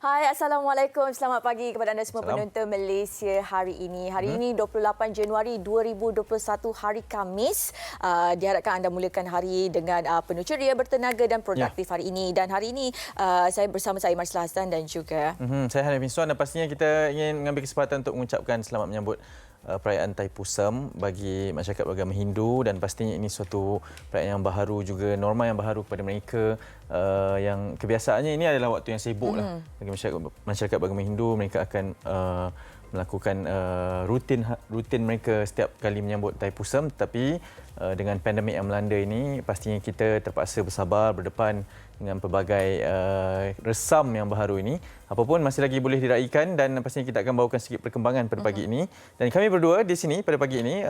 Hai, Assalamualaikum. Selamat pagi kepada anda semua penonton Malaysia hari ini. Hari ini 28 Januari 2021, hari Khamis. Diharapkan anda mulakan hari dengan penuh ceria, bertenaga dan produktif hari ini. Dan hari ini saya bersama saya Marslah Hassan dan juga saya Hanif bin Suan, dan pastinya kita ingin mengambil kesempatan untuk mengucapkan selamat menyambut perayaan Thaipusam bagi masyarakat beragama Hindu, dan pastinya ini suatu perayaan yang baharu, juga norma yang baharu kepada mereka yang kebiasaannya ini adalah waktu yang sibuk lah bagi masyarakat beragama Hindu. Mereka akan melakukan rutin mereka setiap kali menyambut Thaipusam, tetapi dengan pandemik yang melanda ini pastinya kita terpaksa bersabar berdepan dengan pelbagai resam yang baharu ini. Apapun masih lagi boleh diraikan, dan pastinya kita akan bawakan sedikit perkembangan pada pagi ini. Dan kami berdua di sini pada pagi ini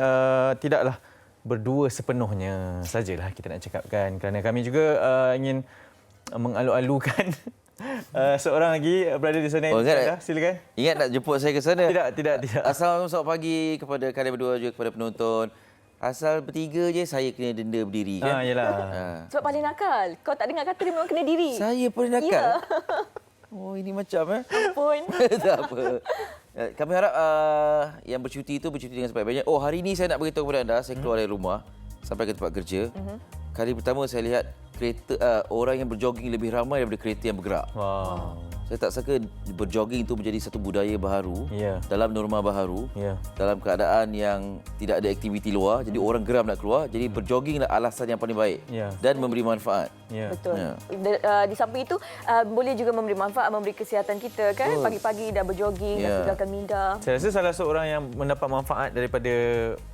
tidaklah berdua sepenuhnya sajalah kita nak cakapkan, kerana kami juga ingin mengalu-alukan seorang lagi berada di sana. Silakan. Ingat nak jemput saya ke sana? Tidak. Assalamualaikum, selamat pagi kepada kalian berdua juga kepada penonton. Asal bertiga je saya kena denda berdiri kan? Yalah. sebab paling nakal. Kau tak dengar kata dia memang kena diri. Saya paling nakal. Ya. Oh, ini macam Pun. tak apa. Kami harap yang bercuti itu bercuti dengan sebaik-baiknya. Oh, hari ini saya nak beritahu kepada anda, saya keluar dari rumah sampai ke tempat kerja. Kali pertama saya lihat kereta orang yang berjoging lebih ramai daripada kereta yang bergerak. Wow. Saya tak sangka berjoging itu menjadi satu budaya baharu, dalam norma baharu, dalam keadaan yang tidak ada aktiviti luar. Jadi orang geram nak keluar, jadi berjoginglah alasan yang paling baik dan memberi manfaat. Betul. Di samping itu boleh juga memberi manfaat, memberi kesihatan kita kan. Pagi-pagi dah berjoging, dah tinggalkan minda. Saya rasa salah seorang yang mendapat manfaat daripada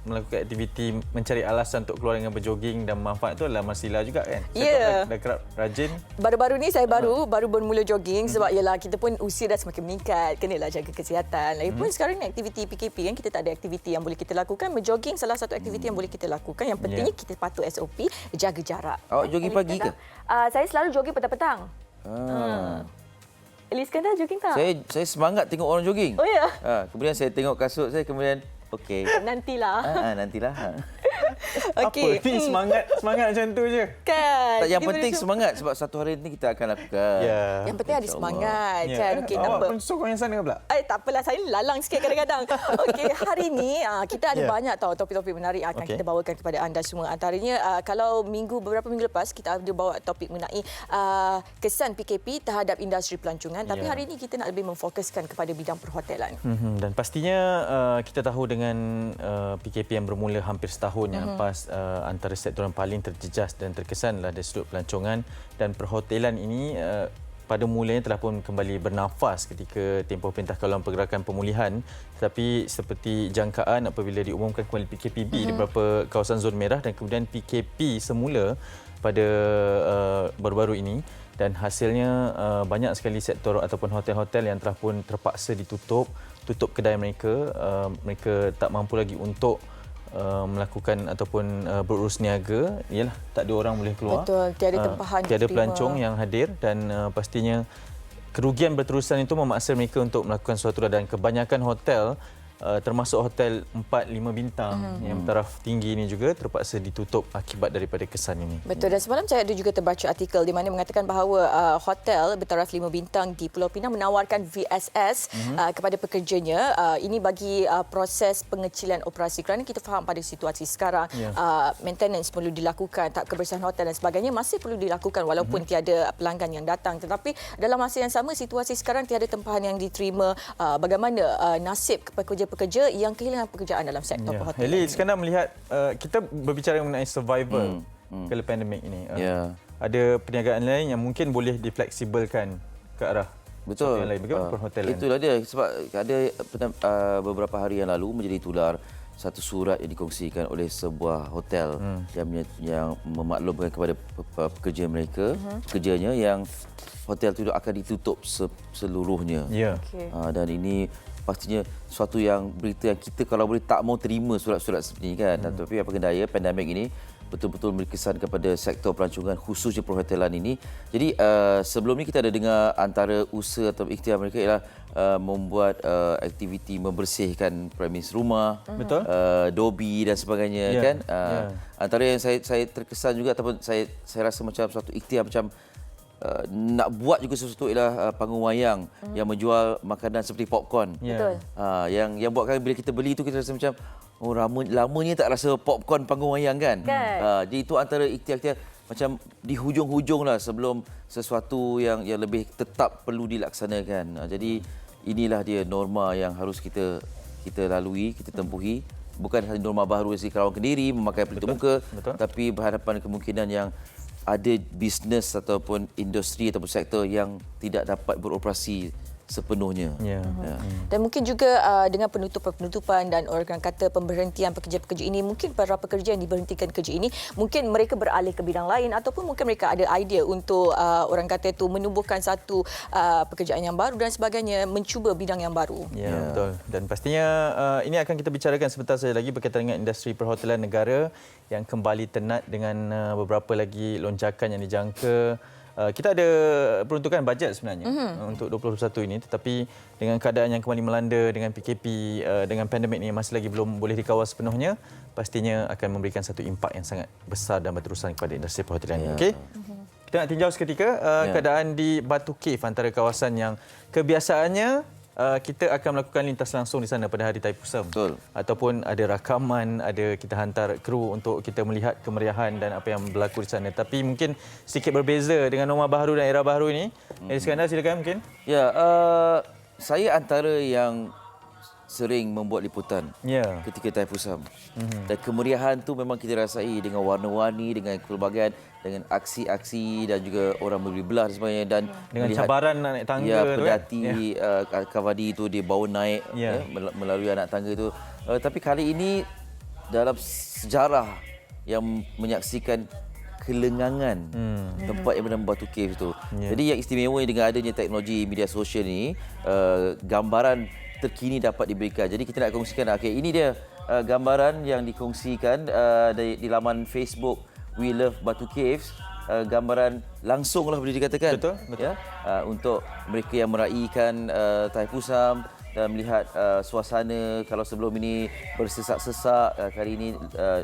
melakukan aktiviti mencari alasan untuk keluar dengan berjoging dan manfaat itu adalah Marsila juga kan. Saya dah kerap rajin. Baru-baru ni saya baru bermula jogging sebab ialah kita pun usia dah semakin meningkat, kenalah jaga kesihatan. Lagipun sekarang ni aktiviti PKP kan, kita tak ada aktiviti yang boleh kita lakukan. Berjoging salah satu aktiviti yang boleh kita lakukan. Yang pentingnya kita patuh SOP, jaga jarak. Awak jogging pagi ke? Saya selalu jogging petang-petang. Iskandar jogging tak? Saya semangat tengok orang jogging. Oh ya. Kemudian saya tengok kasut saya, kemudian okey. Nantilah. Nantilah. Okey. Apa ni semangat macam tu je. Kan. Tak, yang penting semangat sebab satu hari ini kita akan lakukan. Yang penting ada semangat kan. Okey, tak Awak apa. pun sokong yang sana ke pula? Tak apalah, saya lalang sikit kadang-kadang. Okey, hari ni kita ada banyak topik-topik menarik akan kita bawakan kepada anda semua. Antaranya kalau beberapa minggu lepas kita ada bawa topik mengenai kesan PKP terhadap industri pelancongan, tapi hari ini kita nak lebih memfokuskan kepada bidang perhotelan. Dan pastinya kita tahu dengan PKP yang bermula hampir setahun yang lepas, antara sektor yang paling terjejas dan terkesan adalah dari sudut pelancongan dan perhotelan ini pada mulanya telah pun kembali bernafas ketika tempoh Perintah Kawalan Pergerakan Pemulihan, tetapi seperti jangkaan apabila diumumkan kembali PKPB di beberapa kawasan zon merah dan kemudian PKP semula pada baru-baru ini, dan hasilnya banyak sekali sektor ataupun hotel-hotel yang telah pun terpaksa tutup kedai mereka. Mereka tak mampu lagi untuk melakukan ataupun berurus niaga. Yalah, tak ada orang boleh keluar. Betul, tiada tempahan, tiada pelancong yang hadir, dan pastinya kerugian berterusan itu memaksa mereka untuk melakukan sesuatu, dan kebanyakan hotel termasuk hotel 4-5 bintang yang bertaraf tinggi ini juga terpaksa ditutup akibat daripada kesan ini. Betul, dan semalam saya ada juga terbaca artikel di mana mengatakan bahawa hotel bertaraf 5 bintang di Pulau Pinang menawarkan VSS kepada pekerjanya. Ini bagi proses pengecilan operasi, kerana kita faham pada situasi sekarang maintenance perlu dilakukan, tahap kebersihan hotel dan sebagainya masih perlu dilakukan walaupun tiada pelanggan yang datang. Tetapi dalam masa yang sama, situasi sekarang tiada tempahan yang diterima. Bagaimana nasib pekerja yang kehilangan pekerjaan dalam sektor perhotelan? Heli, sekarang melihat kita berbicara mengenai survival kala pandemik ini. Ada perniagaan lain yang mungkin boleh difleksibelkan ke arah yang lain. Bagaimana perhotelan? Itulah dia, sebab ada beberapa hari yang lalu menjadi tular satu surat yang dikongsikan oleh sebuah hotel yang memaklumkan kepada pekerja mereka, pekerjanya yang hotel itu akan ditutup seluruhnya. Dan ini pastinya suatu berita yang kita kalau boleh tak mau terima surat-surat seperti ini kan. Tapi apa daya, pandemik ini betul-betul berkesan kepada sektor pelancongan khususnya perhotelan ini. Jadi sebelum ni kita ada dengar antara usaha atau ikhtiar mereka ialah membuat aktiviti membersihkan premis rumah, dobi dan sebagainya kan. Antara yang saya terkesan juga ataupun saya rasa macam suatu ikhtiar macam nak buat juga sesuatu ialah panggung wayang yang menjual makanan seperti popcorn. Betul. Yang buatkan bila kita beli tu kita rasa macam lamanya tak rasa popcorn panggung wayang kan. Jadi itu antara ikhtiar-ikhtiar macam di hujung-hujung lah sebelum sesuatu yang lebih tetap perlu dilaksanakan. Jadi inilah dia norma yang harus kita lalui, kita tempuhi. Bukan hanya norma baru dari Kerawang Kediri memakai pelitup muka, tapi berhadapan kemungkinan yang ada bisnes ataupun industri ataupun sektor yang tidak dapat beroperasi sepenuhnya. Dan mungkin juga dengan penutupan dan orang kata pemberhentian pekerja-pekerja ini, mungkin para pekerja yang diberhentikan kerja ini, mungkin mereka beralih ke bidang lain ataupun mungkin mereka ada idea untuk orang kata itu menumbuhkan satu pekerjaan yang baru dan sebagainya, mencuba bidang yang baru. Ya, betul. Dan pastinya ini akan kita bicarakan sebentar saja lagi berkaitan dengan industri perhotelan negara yang kembali tenat dengan beberapa lagi lonjakan yang dijangka. Kita ada peruntukan bajet sebenarnya untuk 2021 ini, tetapi dengan keadaan yang kembali melanda dengan PKP, dengan pandemik ini masih lagi belum boleh dikawal sepenuhnya, pastinya akan memberikan satu impak yang sangat besar dan berterusan kepada industri perhotelan ini. Okey. Kita nak tinjau seketika keadaan di Batu Cave, antara kawasan yang kebiasaannya kita akan melakukan lintas langsung di sana pada hari Taipusam. Betul. Ataupun ada rakaman, ada kita hantar kru untuk kita melihat kemeriahan dan apa yang berlaku di sana. Tapi mungkin sedikit berbeza dengan norma baharu dan era baru ini. Iskandar, silakan mungkin. Ya, saya antara yang sering membuat liputan ketika Taipusam. Dan kemeriahan tu memang kita rasai dengan warna-warni, dengan pelbagai, dengan aksi-aksi dan juga orang membeli belah dan sebagainya, dan dengan melihat, cabaran naik tangga tu pedati Kavadi tu dia bawa naik melalui anak tangga tu. Tapi kali ini dalam sejarah yang menyaksikan kelengangan tempat yang bernama Batu Cave tu. Jadi yang istimewa dengan adanya teknologi media sosial ni, gambaran terkini dapat diberikan. Jadi kita nak kongsikan, ini dia gambaran yang dikongsikan di laman Facebook We Love Batu Caves. Gambaran langsung lah boleh dikatakan. Betul. Ya, untuk mereka yang meraihkan Taipusam dan melihat suasana. Kalau sebelum ini bersesak-sesak, kali ini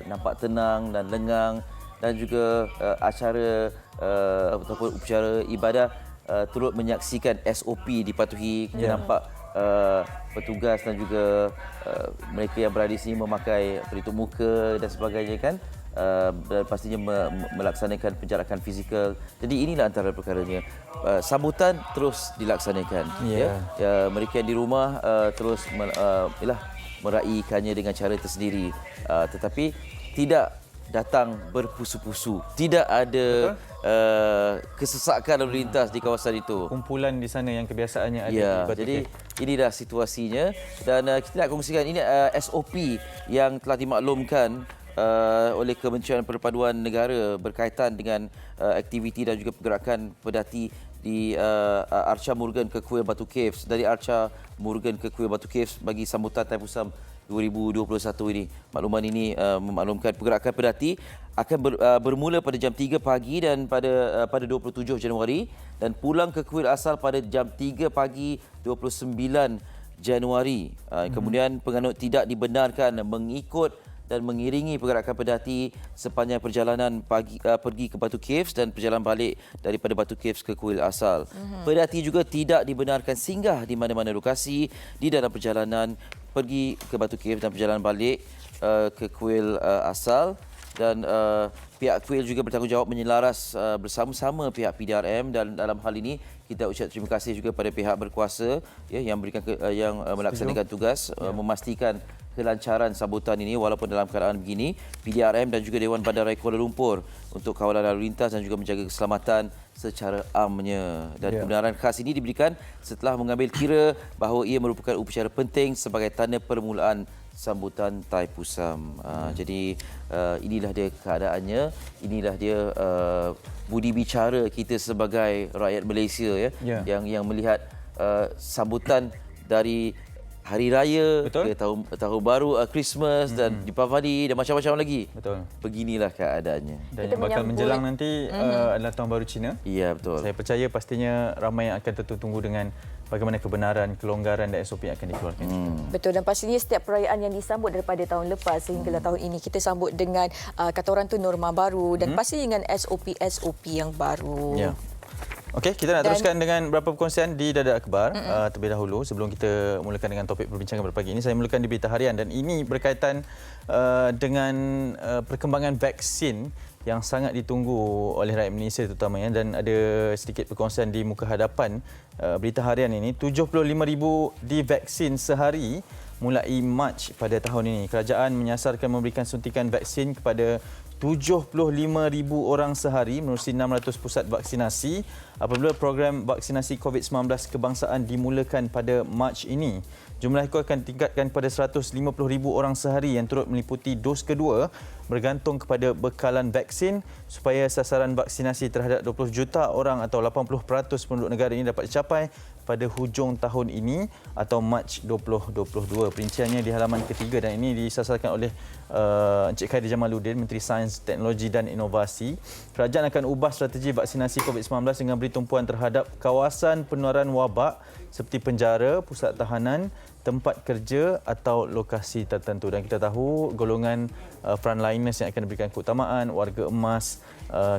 nampak tenang dan lengang, dan juga acara ataupun upacara ibadah turut menyaksikan SOP dipatuhi. Kita nampak petugas dan juga mereka yang berada di sini memakai pelitup muka dan sebagainya kan. Dan pastinya melaksanakan penjarakan fizikal. Jadi inilah antara perkaranya. Sambutan terus dilaksanakan. Mereka yang di rumah terus meraihkannya dengan cara tersendiri. Tetapi tidak datang berpusu-pusu. Tidak ada kesesakan lalu lintas di kawasan itu. Kumpulan di sana yang kebiasaannya ada di Batu jadi Cave. inilah situasinya, dan kita nak kongsikan ini SOP yang telah dimaklumkan oleh Kementerian Perpaduan Negara berkaitan dengan aktiviti dan juga pergerakan pedati di Arca Murugan ke Kuil Batu Caves. Dari Arca Murugan ke Kuil Batu Caves bagi sambutan Taipusam 2021 ini. Makluman ini memaklumkan pergerakan pedati akan bermula pada jam 3 pagi dan pada 27 Januari, dan pulang ke kuil asal pada jam 3 pagi 29 Januari. Kemudian penganut tidak dibenarkan mengikut dan mengiringi pergerakan pedati sepanjang perjalanan pergi ke Batu Caves dan perjalanan balik daripada Batu Caves ke kuil asal. Pedati juga tidak dibenarkan singgah di mana-mana lokasi di dalam perjalanan pergi ke Batu Caves dan perjalanan balik ke kuil asal. Dan pihak kuil juga bertanggungjawab menyelaras bersama-sama pihak PDRM, dan dalam hal ini kita ucap terima kasih juga pada pihak berkuasa yang melaksanakan tugas memastikan kelancaran sambutan ini walaupun dalam keadaan begini. PDRM dan juga Dewan Bandaraya Kuala Lumpur untuk kawalan lalu lintas dan juga menjaga keselamatan secara amnya. Dan kebenaran khas ini diberikan setelah mengambil kira bahawa ia merupakan upacara penting sebagai tanda permulaan sambutan Taipusam. Jadi inilah dia keadaannya, inilah dia budi bicara kita sebagai rakyat Malaysia yang melihat sambutan dari Hari Raya ke tahun baru, Christmas dan Deepavali dan macam-macam lagi. Beginilah keadaannya. Dan yang bakal menjelang nanti adalah Tahun Baru Cina. Ya, betul. Saya percaya pastinya ramai yang akan tertunggu dengan bagaimana kebenaran, kelonggaran dan SOP yang akan dikeluarkan. Betul, dan pastinya setiap perayaan yang disambut daripada tahun lepas sehinggalah tahun ini kita sambut dengan kata orang tu norma baru dan pasti dengan SOP yang baru. Okey, kita nak teruskan dengan beberapa perkongsian di Dadak Akhbar terlebih dahulu. Sebelum kita mulakan dengan topik perbincangan pada pagi ini, saya mulakan di berita harian dan ini berkaitan dengan perkembangan vaksin yang sangat ditunggu oleh rakyat Malaysia terutamanya, dan ada sedikit perkongsian di muka hadapan berita harian ini. 75,000 divaksin sehari mulai Mac pada tahun ini. Kerajaan menyasarkan memberikan suntikan vaksin kepada 75,000 orang sehari menerusi 600 pusat vaksinasi apabila program vaksinasi COVID-19 kebangsaan dimulakan pada Mac ini. Jumlah itu akan ditingkatkan kepada 150,000 orang sehari yang turut meliputi dos kedua bergantung kepada bekalan vaksin supaya sasaran vaksinasi terhadap 20 juta orang atau 80% penduduk negara ini dapat dicapai pada hujung tahun ini atau Mac 2022. Perinciannya di halaman ketiga dan ini disasarkan oleh Encik Khairy Jamaluddin, Menteri Sains, Teknologi dan Inovasi. Kerajaan akan ubah strategi vaksinasi COVID-19 dengan beri tumpuan terhadap kawasan penularan wabak seperti penjara, pusat tahanan, tempat kerja atau lokasi tertentu. Dan kita tahu golongan frontliners yang akan diberikan keutamaan, warga emas,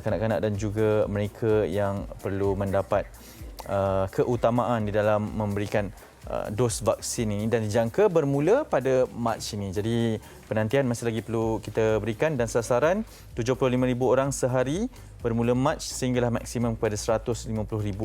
kanak-kanak dan juga mereka yang perlu mendapat keutamaan di dalam memberikan dos vaksin ini, dan dijangka bermula pada Mac ini. Jadi penantian masih lagi perlu kita berikan dan sasaran 75,000 orang sehari bermula Mac sehinggalah maksimum kepada 150,000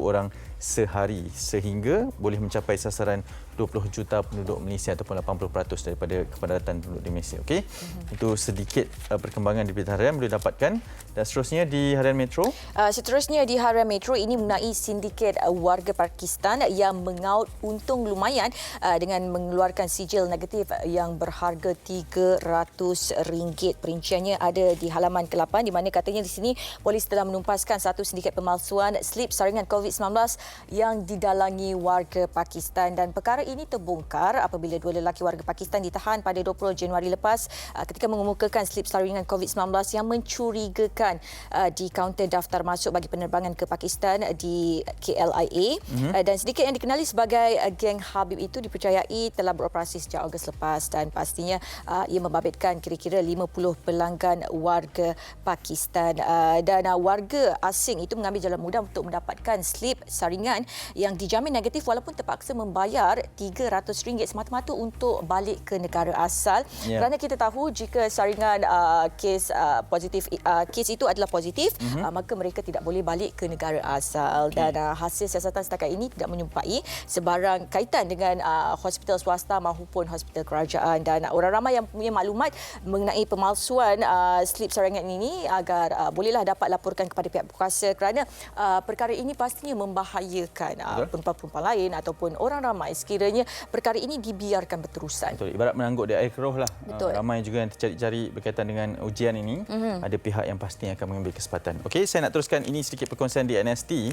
orang sehari sehingga boleh mencapai sasaran 20 juta penduduk Malaysia ataupun 80% daripada kepadatan penduduk di Malaysia. Okey. Itu sedikit perkembangan di berita harian boleh dapatkan. Dan seterusnya di Harian Metro. Seterusnya di Harian Metro ini mengenai sindiket warga Pakistan yang mengaut untung lumayan dengan mengeluarkan sijil negatif yang berharga RM300. Perinciannya ada di halaman ke-8 di mana katanya di sini polis telah menumpaskan satu sindiket pemalsuan slip saringan COVID-19 yang didalangi warga Pakistan, dan perkara ini terbongkar apabila dua lelaki warga Pakistan ditahan pada 20 Januari lepas ketika mengemukakan slip saringan COVID-19 yang mencurigakan di kaunter daftar masuk bagi penerbangan ke Pakistan di KLIA. Dan sedikit yang dikenali sebagai geng Habib itu dipercayai telah beroperasi sejak Ogos lepas, dan pastinya ia membabitkan kira-kira 50 pelanggan warga Pakistan. Dan warga asing itu mengambil jalan mudah untuk mendapatkan slip saringan yang dijamin negatif walaupun terpaksa membayar RM300 semata-mata untuk balik ke negara asal. Kerana kita tahu jika saringan kes positif kes itu adalah positif, maka mereka tidak boleh balik ke negara asal. Dan hasil siasatan setakat ini tidak menyumpai sebarang kaitan dengan hospital swasta maupun hospital kerajaan, dan orang ramai yang punya maklumat mengenai pemalsuan slip saringan ini agar bolehlah dapat laporkan kepada pihak berkuasa, kerana perkara ini pastinya membahayakan perempuan-perempuan lain ataupun orang ramai sekiranya perkara ini dibiarkan berterusan. Betul, ibarat menangguk di air keruh lah. Ramai juga yang tercari-cari berkaitan dengan ujian ini. Ada pihak yang pastinya akan mengambil kesempatan. Okey, saya nak teruskan ini sedikit perkongsian di NST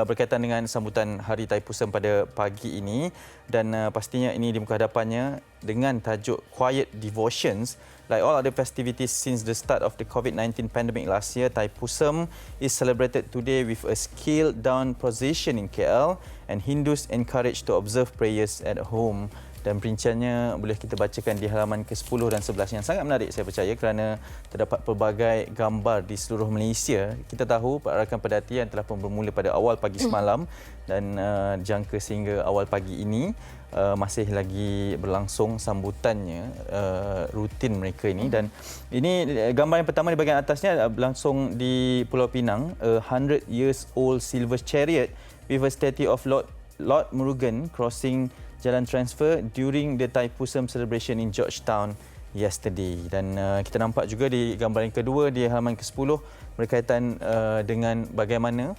berkaitan dengan sambutan Hari Thaipusam pada pagi ini, dan pastinya ini di muka hadapannya dengan tajuk Quiet Devotions. Like all other festivities since the start of the COVID-19 pandemic last year, Thaipusam is celebrated today with a scaled-down procession in KL, and Hindus encouraged to observe prayers at home. Dan perinciannya boleh kita bacakan di halaman ke-10 dan 11 yang sangat menarik saya percaya, kerana terdapat pelbagai gambar di seluruh Malaysia. Kita tahu perarakan pendatian telah pun bermula pada awal pagi semalam dan jangka sehingga awal pagi ini masih lagi berlangsung sambutannya rutin mereka ini. Dan ini gambar yang pertama di bahagian atasnya berlangsung di Pulau Pinang, a 100 years old silver chariot with a statue of Lord Murugan crossing Jalan Transfer during the Thaipusam celebration in Georgetown yesterday. Dan kita nampak juga di gambar yang kedua di halaman ke-10 berkaitan dengan bagaimana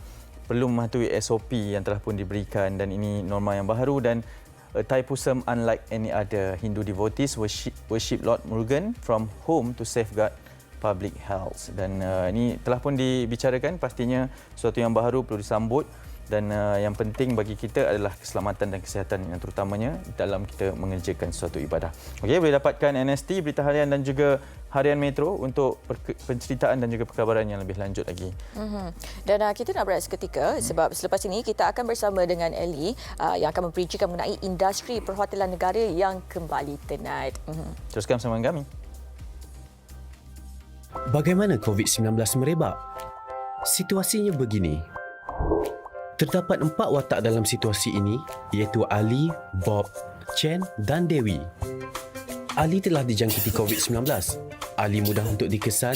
perlu mematuhi SOP yang telah pun diberikan, dan ini norma yang baru. Dan Thaipusam, unlike any other, Hindu devotees worship Lord Murugan from home to safeguard public health. Dan ini telah pun dibicarakan, pastinya sesuatu yang baru perlu disambut. Dan yang penting bagi kita adalah keselamatan dan kesihatan yang terutamanya dalam kita mengerjakan suatu ibadah. Okey, boleh dapatkan NST, Berita Harian dan juga Harian Metro untuk penceritaan dan juga perkabaran yang lebih lanjut lagi. Dan kita nak berehat seketika sebab selepas ini kita akan bersama dengan Ellie yang akan memperincikan mengenai industri perhotelan negara yang kembali tenat. Teruskan bersama kami. Bagaimana COVID-19 merebak? Situasinya begini. Terdapat 4 watak dalam situasi ini, iaitu Ali, Bob, Chen dan Dewi. Ali telah dijangkiti COVID-19. Ali mudah untuk dikesan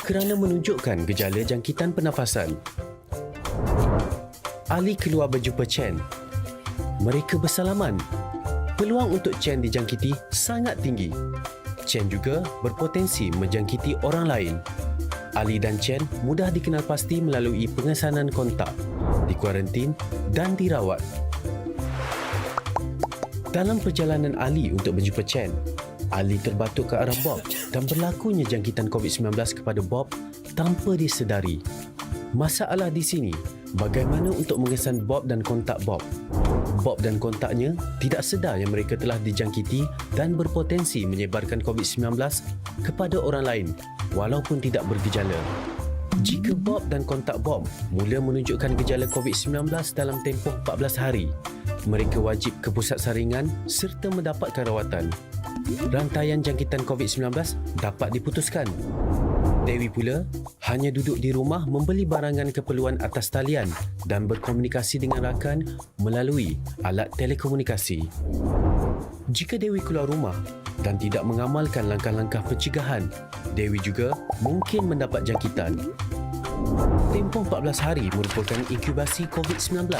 kerana menunjukkan gejala jangkitan pernafasan. Ali keluar berjumpa Chen. Mereka bersalaman. Peluang untuk Chen dijangkiti sangat tinggi. Chen juga berpotensi menjangkiti orang lain. Ali dan Chen mudah dikenal pasti melalui pengesanan kontak, dikuarantin dan dirawat. Dalam perjalanan Ali untuk berjumpa Chen, Ali terbatuk ke arah Bob dan berlakunya jangkitan COVID-19 kepada Bob tanpa disedari. Masalah di sini, bagaimana untuk mengesan Bob dan kontak Bob? Bob dan kontaknya tidak sedar yang mereka telah dijangkiti dan berpotensi menyebarkan COVID-19 kepada orang lain walaupun tidak bergejala. Jika Bob dan kontak Bob mula menunjukkan gejala COVID-19 dalam tempoh 14 hari, mereka wajib ke pusat saringan serta mendapatkan rawatan. Rantaian jangkitan COVID-19 dapat diputuskan. Dewi pula hanya duduk di rumah membeli barangan keperluan atas talian dan berkomunikasi dengan rakan melalui alat telekomunikasi. Jika Dewi keluar rumah dan tidak mengamalkan langkah-langkah pencegahan, Dewi juga mungkin mendapat jangkitan. Tempoh 14 hari merupakan inkubasi COVID-19.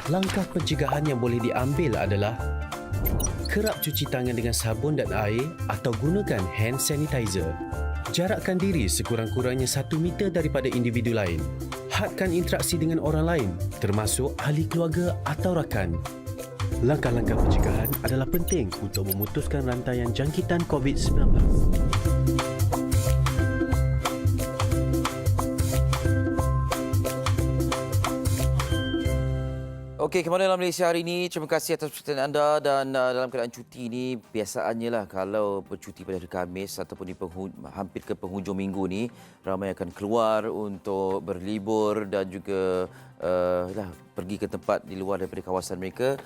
Langkah pencegahan yang boleh diambil adalah kerap cuci tangan dengan sabun dan air atau gunakan hand sanitizer. Jarakkan diri sekurang-kurangnya 1 meter daripada individu lain. Hadkan interaksi dengan orang lain, termasuk ahli keluarga atau rakan. Langkah-langkah pencegahan adalah penting untuk memutuskan rantaian jangkitan COVID-19. Okey, kembali dalam Malaysia hari ini. Terima kasih atas perhatian anda dan dalam keadaan cuti ini biasaannya lah kalau bercuti pada hari Khamis ataupun di hampir ke penghujung minggu ni ramai akan keluar untuk berlibur dan juga pergi ke tempat di luar daripada kawasan mereka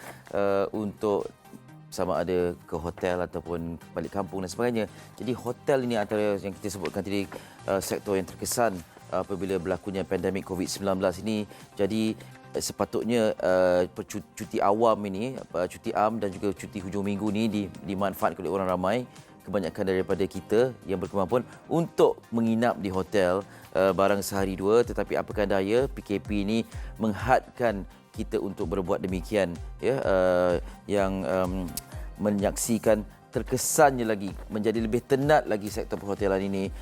untuk sama ada ke hotel ataupun balik kampung dan sebagainya. Jadi hotel ini antara yang kita sebutkan tadi sektor yang terkesan apabila berlakunya pandemik COVID-19 ini. Jadi sepatutnya cuti awam ini, cuti am dan juga cuti hujung minggu ini dimanfaatkan oleh orang ramai, kebanyakan daripada kita yang berkemampuan untuk menginap di hotel barang sehari dua. Tetapi apakah daya, PKP ini menghadkan kita untuk berbuat demikian, ya, yang menyaksikan terkesannya lagi menjadi lebih tenat lagi sektor perhotelan ini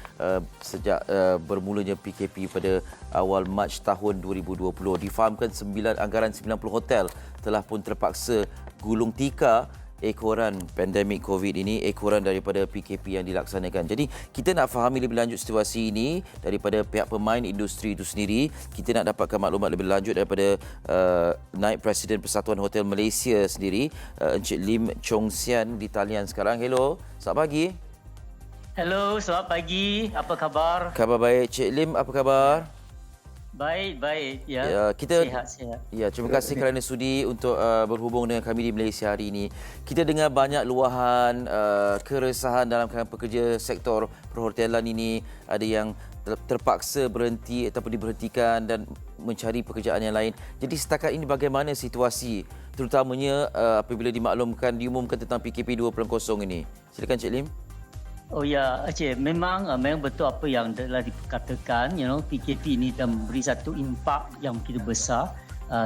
sejak bermulanya PKP pada awal Mac tahun 2020. Difahamkan anggaran 90 hotel telah pun terpaksa gulung tikar ekoran pandemik COVID ini, ekoran daripada PKP yang dilaksanakan. Jadi kita nak fahami lebih lanjut situasi ini daripada pihak pemain industri itu sendiri. Kita nak dapatkan maklumat lebih lanjut daripada Naib Presiden Persatuan Hotel Malaysia sendiri, Encik Lim Chong Sian di talian sekarang. Hello, selamat pagi. Hello, selamat pagi. Apa khabar? Khabar baik. Encik Lim, apa khabar? Baik. Ya, sihat. Ya, terima kasih kerana sudi untuk berhubung dengan kami di Malaysia hari ini. Kita dengar banyak luahan, keresahan dalam kalangan pekerja sektor perhotelan ini. Ada yang terpaksa berhenti ataupun diberhentikan dan mencari pekerjaan yang lain. Jadi setakat ini bagaimana situasi, terutamanya apabila diumumkan tentang PKP 2.0 ini? Silakan Cik Lim. Oh ya, Aceh, memang betul apa yang telah dikatakan, PKP ini dah memberi satu impak yang begitu besar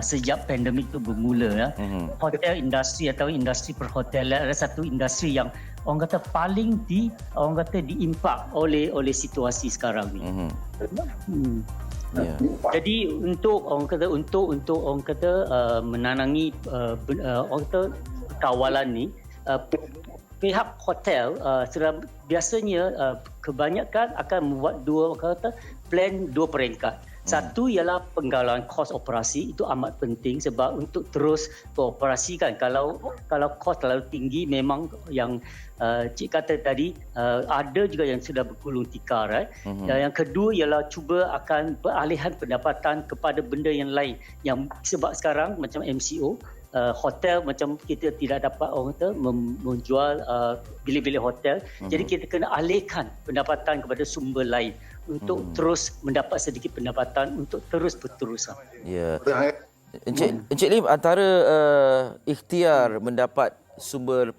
sejak pandemik itu bermula. Hotel industri atau industri perhotelan adalah satu industri yang orang kata paling diimpak oleh situasi sekarang ni. Yeah. Jadi untuk menanangi kawalan ni, pihak hotel biasanya kebanyakan akan membuat plan dua peringkat. Satu ialah penggalan kos operasi, itu amat penting sebab untuk terus beroperasi kan. Kalau kos terlalu tinggi, memang yang Cik kata tadi ada juga yang sudah bergulung tikar. Dan yang kedua ialah cuba akan beralihan pendapatan kepada benda yang lain. Yang sebab sekarang macam MCO, hotel macam kita tidak dapat menjual bilik-bilik hotel. Jadi kita kena alihkan pendapatan kepada sumber lain untuk terus mendapat sedikit pendapatan untuk terus berterusan. Ya. Encik Lim, antara ikhtiar mendapat sumber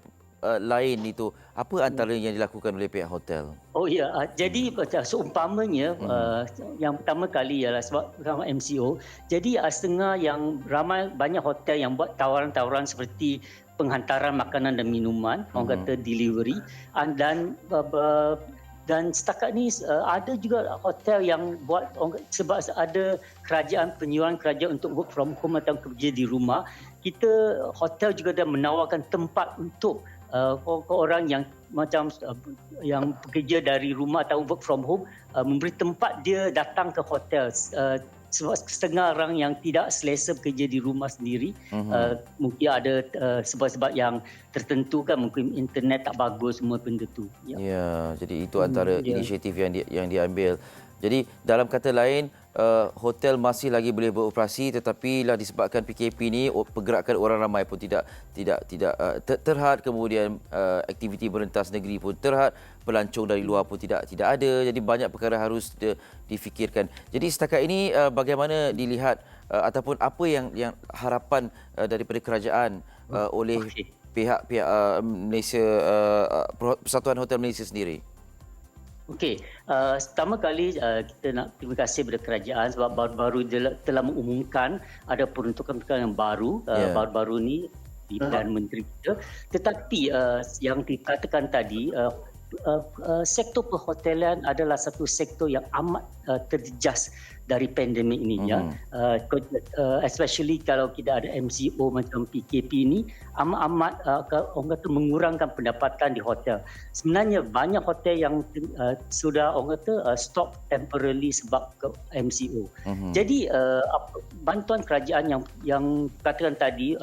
lain itu, apa antara yang dilakukan oleh pihak hotel? Oh ya, jadi seumpamanya yang pertama kali ialah sebab ramai MCO. Jadi setengah yang banyak hotel yang buat tawaran-tawaran seperti penghantaran makanan dan minuman, orang kata delivery, dan setakat ni ada juga hotel yang buat sebab ada penyuruhan kerajaan untuk work from home atau kerja di rumah. Kita hotel juga dah menawarkan tempat untuk orang yang macam yang bekerja dari rumah atau work from home, memberi tempat dia datang ke hotel. Sebab setengah orang yang tidak selesa bekerja di rumah sendiri, mungkin ada sebab-sebab yang tertentu kan, mungkin internet tak bagus, semua benda tu. Ya, jadi itu antara inisiatif yang diambil. Jadi dalam kata lain, hotel masih lagi boleh beroperasi, tetapi lah disebabkan PKP ni pergerakan orang ramai pun tidak terhad, kemudian aktiviti merentas negeri pun terhad, pelancong dari luar pun tidak ada. Jadi banyak perkara harus difikirkan. Jadi setakat ini bagaimana dilihat ataupun apa yang harapan daripada kerajaan oleh pihak Malaysia, Persatuan Hotel Malaysia sendiri? Okey, pertama kali kita nak terima kasih kepada kerajaan sebab baru-baru telah mengumumkan ada peruntukan yang baru, baru-baru ni di Perdana Menteri kita. Tetapi yang dikatakan tadi, sektor perhotelan adalah satu sektor yang amat terjejas dari pandemik ini, especially kalau kita ada MCO macam PKP ini, amat orang kata mengurangkan pendapatan di hotel. Sebenarnya banyak hotel yang sudah orang kata stop temporarily sebab MCO. Jadi bantuan kerajaan yang katakan tadi,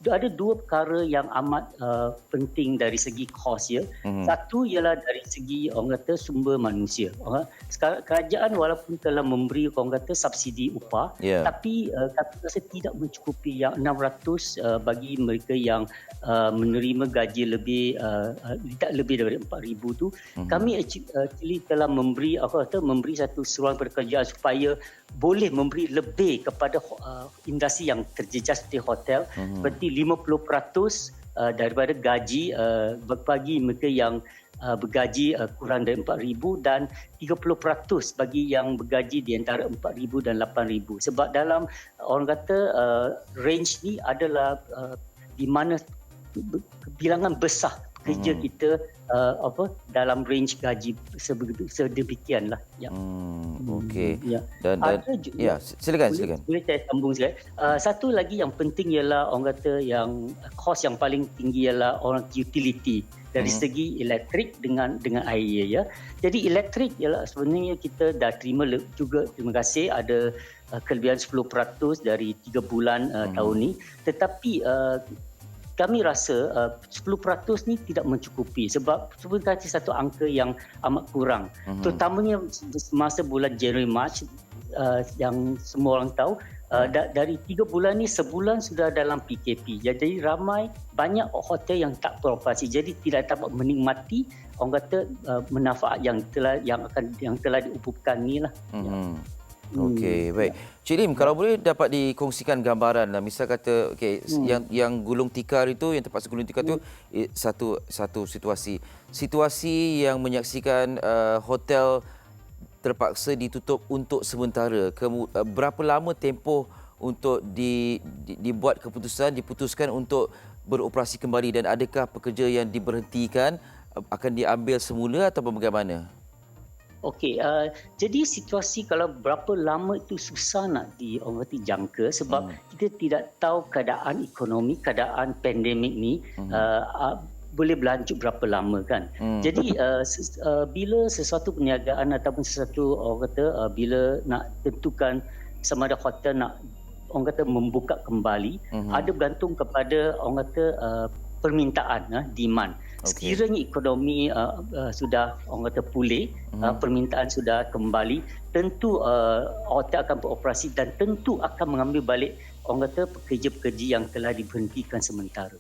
ada dua perkara yang amat penting dari segi kos ya. Satu ialah dari segi orang kata sumber manusia. Kerajaan walaupun telah memberi orang kata subsidi upah, tapi kami rasa tidak mencukupi yang 600 bagi mereka yang menerima gaji tidak lebih daripada 4,000 tu. Kami actually telah memberi satu seruan kepada kerajaan supaya boleh memberi lebih kepada industri yang terjejas seperti hotel, seperti 50% daripada gaji bagi mereka yang bergaji kurang dari 4,000 dan 30% bagi yang bergaji di antara 4,000 dan 8,000. Sebab dalam orang kata range ni adalah di mana bilangan besar kerja kita dalam range gaji sedemikianlah. Okey. Dan silakan. Boleh saya sambung sikit. Satu lagi yang penting ialah orang kata yang kos yang paling tinggi ialah orang utility dari segi elektrik dengan air ya. Jadi elektrik ialah sebenarnya kita dah terima juga, terima kasih, ada kelebihan 10% dari 3 bulan tahun ni, tetapi kami rasa 10% ni tidak mencukupi sebab sebenarnya satu angka yang amat kurang. Terutamanya semasa bulan Januari Mac yang semua orang tahu, dari 3 bulan ni sebulan sudah dalam PKP. Jadi banyak hotel yang tak beroperasi. Jadi tidak dapat menikmati orang kata manfaat yang telah diumumkan ni lah. Okey, baik. Cik Lim, kalau boleh dapat dikongsikan gambaran lah. Misal kata yang gulung tikar itu, yang terpaksa gulung tikar itu satu situasi yang menyaksikan hotel terpaksa ditutup untuk sementara. Berapa lama tempoh untuk diputuskan untuk beroperasi kembali, dan adakah pekerja yang diberhentikan akan diambil semula atau bagaimana? Okey, jadi situasi kalau berapa lama itu susah nak dijangka sebab kita tidak tahu keadaan ekonomi, keadaan pandemik ni boleh berlanjut berapa lama kan. Jadi bila sesuatu perniagaan ataupun sesuatu orang kata bila nak tentukan sama ada hotel nak orang kata membuka kembali, ada bergantung kepada orang kata permintaan, demand. Sekiranya ekonomi sudah orang kata pulih, permintaan sudah kembali, tentu hotel akan beroperasi dan tentu akan mengambil balik orang kata pekerja-pekerja yang telah diberhentikan sementara.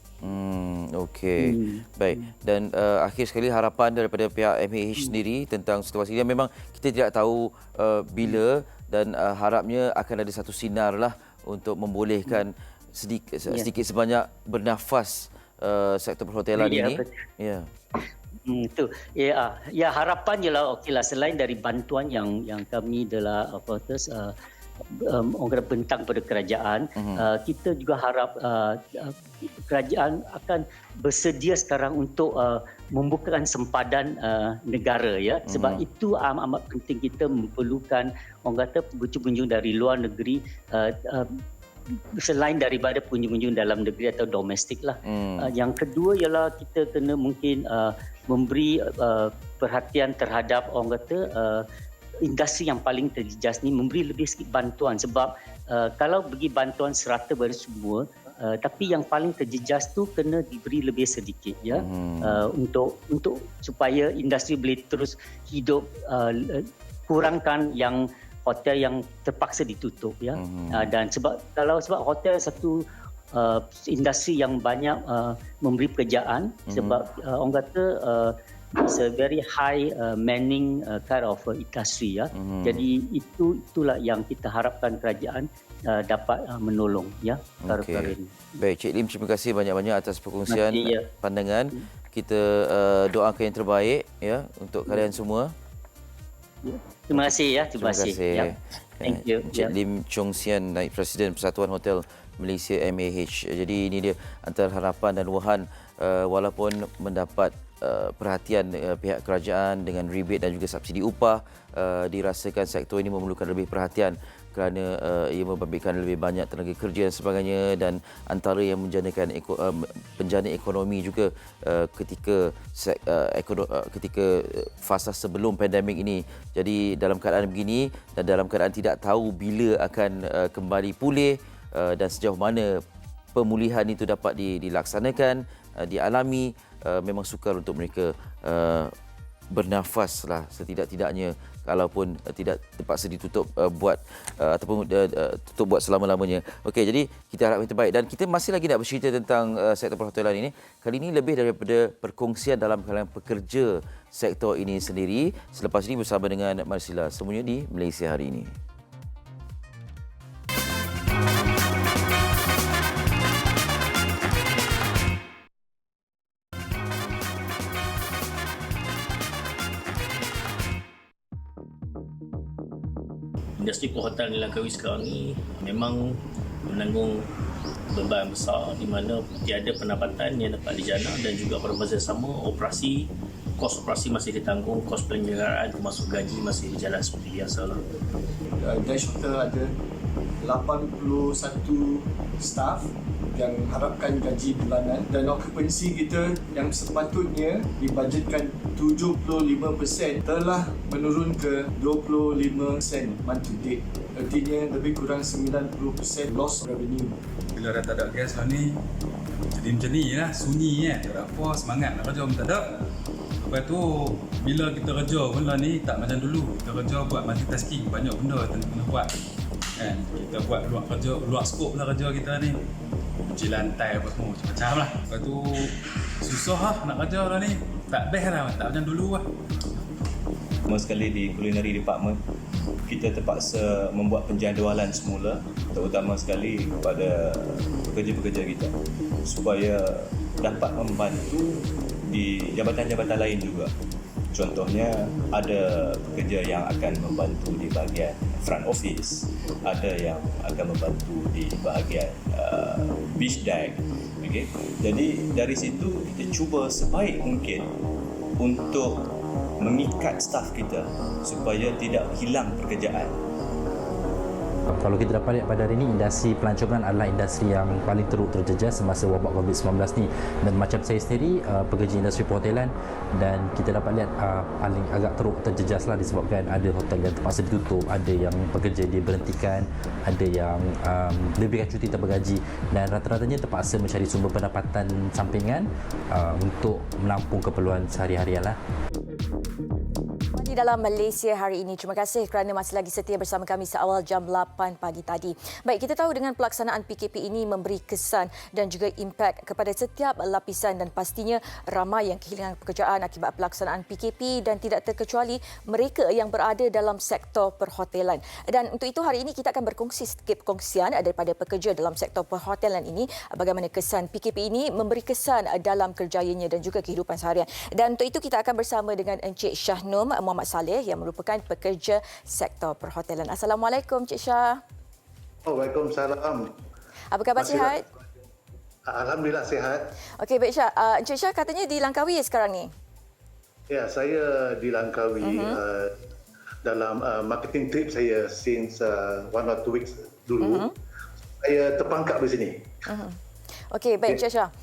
Okey. Baik. Dan akhir sekali, harapan daripada pihak MAH sendiri tentang situasi ini, memang kita tidak tahu bila, dan harapnya akan ada satu sinar lah untuk membolehkan sedikit sebanyak bernafas sektor perhotelan Ya, ini. betul. Ya. Itu ya harapan ialah okeylah, selain dari bantuan yang kami adalah orang kata bentang pada kerajaan, kita juga harap kerajaan akan bersedia sekarang untuk membukakan sempadan negara, ya, sebab itu amat penting. Kita memerlukan orang kata pengunjung dari luar negeri, selain daripada pengunjung dalam negeri atau domestik lah. Yang kedua ialah kita kena mungkin memberi perhatian terhadap orang kata industri yang paling terjejas ni, memberi lebih sikit bantuan, sebab kalau bagi bantuan serata pada semua, tapi yang paling terjejas tu kena diberi lebih sedikit, ya, untuk supaya industri boleh terus hidup, kurangkan yang hotel yang terpaksa ditutup, ya. Dan sebab hotel satu industri yang banyak memberi pekerjaan, sebab orang kata it's a very high manning kind of industry, ya. Jadi itulah yang kita harapkan kerajaan dapat menolong, ya, perkara ini. Baik, Cik Lim, terima kasih banyak-banyak atas perkongsian pandangan. Kita doakan yang terbaik, ya, untuk kalian semua. Terima kasih, ya. Terima kasih. Ya. Thank you. Cik Lim Chong Sian, Naib Presiden Persatuan Hotel Malaysia MAH. Jadi ini dia antara harapan dan luahan walaupun mendapat perhatian pihak kerajaan dengan rebate dan juga subsidi upah, dirasakan sektor ini memerlukan lebih perhatian kerana ia membabitkan lebih banyak tenaga kerja dan sebagainya, dan antara yang menjanakan penjana ekonomi juga ketika fasa sebelum pandemik ini. Jadi dalam keadaan begini dan dalam keadaan tidak tahu bila akan kembali pulih dan sejauh mana pemulihan itu dapat dilaksanakan, dialami, memang sukar untuk mereka bernafas lah setidak-tidaknya, kalaupun tidak terpaksa ditutup ataupun tutup buat selama-lamanya. Okey, jadi kita harap yang terbaik, dan kita masih lagi nak bercerita tentang sektor perhotelan ini. Kali ini lebih daripada perkongsian dalam kalangan pekerja sektor ini sendiri. Selepas ini bersama dengan Marsila, semuanya di Malaysia Hari Ini. Industri perhotelan di Langkawi sekarang ni memang menanggung beban besar, di mana tiada pendapatan yang dapat dijana, dan juga pada masa sama kos operasi masih ditanggung, kos penyelenggaraan termasuk gaji masih berjalan seperti biasa lah. Dash Hotel ada 81 staff yang harapkan gaji bulanan, dan okupansi kita yang sepatutnya dibajetkan 75% telah menurun ke 25% month to date. Artinya lebih kurang 90% loss revenue. Bila dah tak ada gas lah ni, jadi macam ni lah, sunyi kan, tak ada apa, semangat nak kerja pun tak ada. Lepas tu, bila kita kerja pun lah ni tak macam dulu. Kita kerja buat multitasking, banyak benda kena buat. Kan? Kita buat luar skop lah kerja kita ni. Cuci lantai apa semua, macam-macam lah. Lepas tu, susah lah nak kerja lah ni. Tak best lah, tak macam dulu lah. Pertama sekali di culinary department, kita terpaksa membuat penjadualan semula, terutama sekali kepada pekerja-pekerja kita, supaya dapat membantu di jabatan-jabatan lain juga. Contohnya, ada pekerja yang akan membantu di bahagian front office, ada yang akan membantu di bahagian beach deck. Okay? Jadi dari situ kita cuba sebaik mungkin untuk mengikat staf kita supaya tidak hilang pekerjaan. Kalau kita dapat lihat pada hari ini, industri pelancongan adalah industri yang paling teruk terjejas semasa wabak COVID-19 ni. Dan macam saya sendiri, pekerja industri perhotelan, dan kita dapat lihat paling agak teruk terjejas lah, disebabkan ada hotel yang terpaksa ditutup, ada yang pekerja diberhentikan, ada yang diberikan cuti tanpa gaji, dan rata-ratanya terpaksa mencari sumber pendapatan sampingan untuk menampung keperluan sehari-harian lah. lagi dalam Malaysia hari ini. Terima kasih kerana masih lagi setia bersama kami seawal jam 8 pagi tadi. Baik, kita tahu dengan pelaksanaan PKP ini memberi kesan dan juga impak kepada setiap lapisan dan pastinya ramai yang kehilangan pekerjaan akibat pelaksanaan PKP dan tidak terkecuali mereka yang berada dalam sektor perhotelan. Dan untuk itu hari ini kita akan berkongsi sedikit perkongsian daripada pekerja dalam sektor perhotelan ini, bagaimana kesan PKP ini memberi kesan dalam kerjayanya dan juga kehidupan seharian. Dan untuk itu kita akan bersama dengan Encik Syahnum Muhammad Saleh yang merupakan pekerja sektor perhotelan. Assalamualaikum Encik Syah. Waalaikumsalam. Apa khabar, sihat? Alhamdulillah sihat. Okey, baik Syah. Encik Syah katanya di Langkawi sekarang ni. Ya, saya di Langkawi dalam marketing trip saya since 1 or 2 weeks dulu. Saya terperangkap di sini. Okey, baik Encik Syah.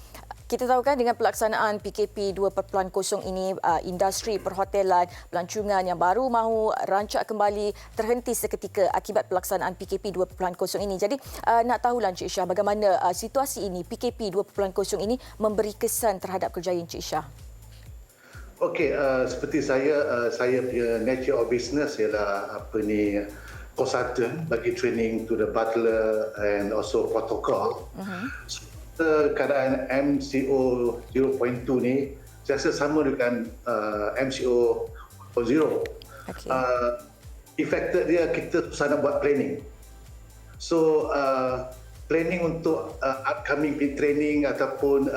Kita tahu kan dengan pelaksanaan PKP 2.0 ini, industri perhotelan, pelancongan yang baru mahu rancak kembali terhenti seketika akibat pelaksanaan PKP 2.0 ini. Jadi nak tahulah Encik Syah bagaimana situasi ini, PKP 2.0 ini memberi kesan terhadap kerjaya Encik Syah. Okey, seperti saya punya nature of business ialah consultant bagi training to the butler and also protocol. Keadaan MCO 0.2 ni saya rasa sama dengan MCO 0. Affected dia kita susah nak buat planning. So planning untuk upcoming training ataupun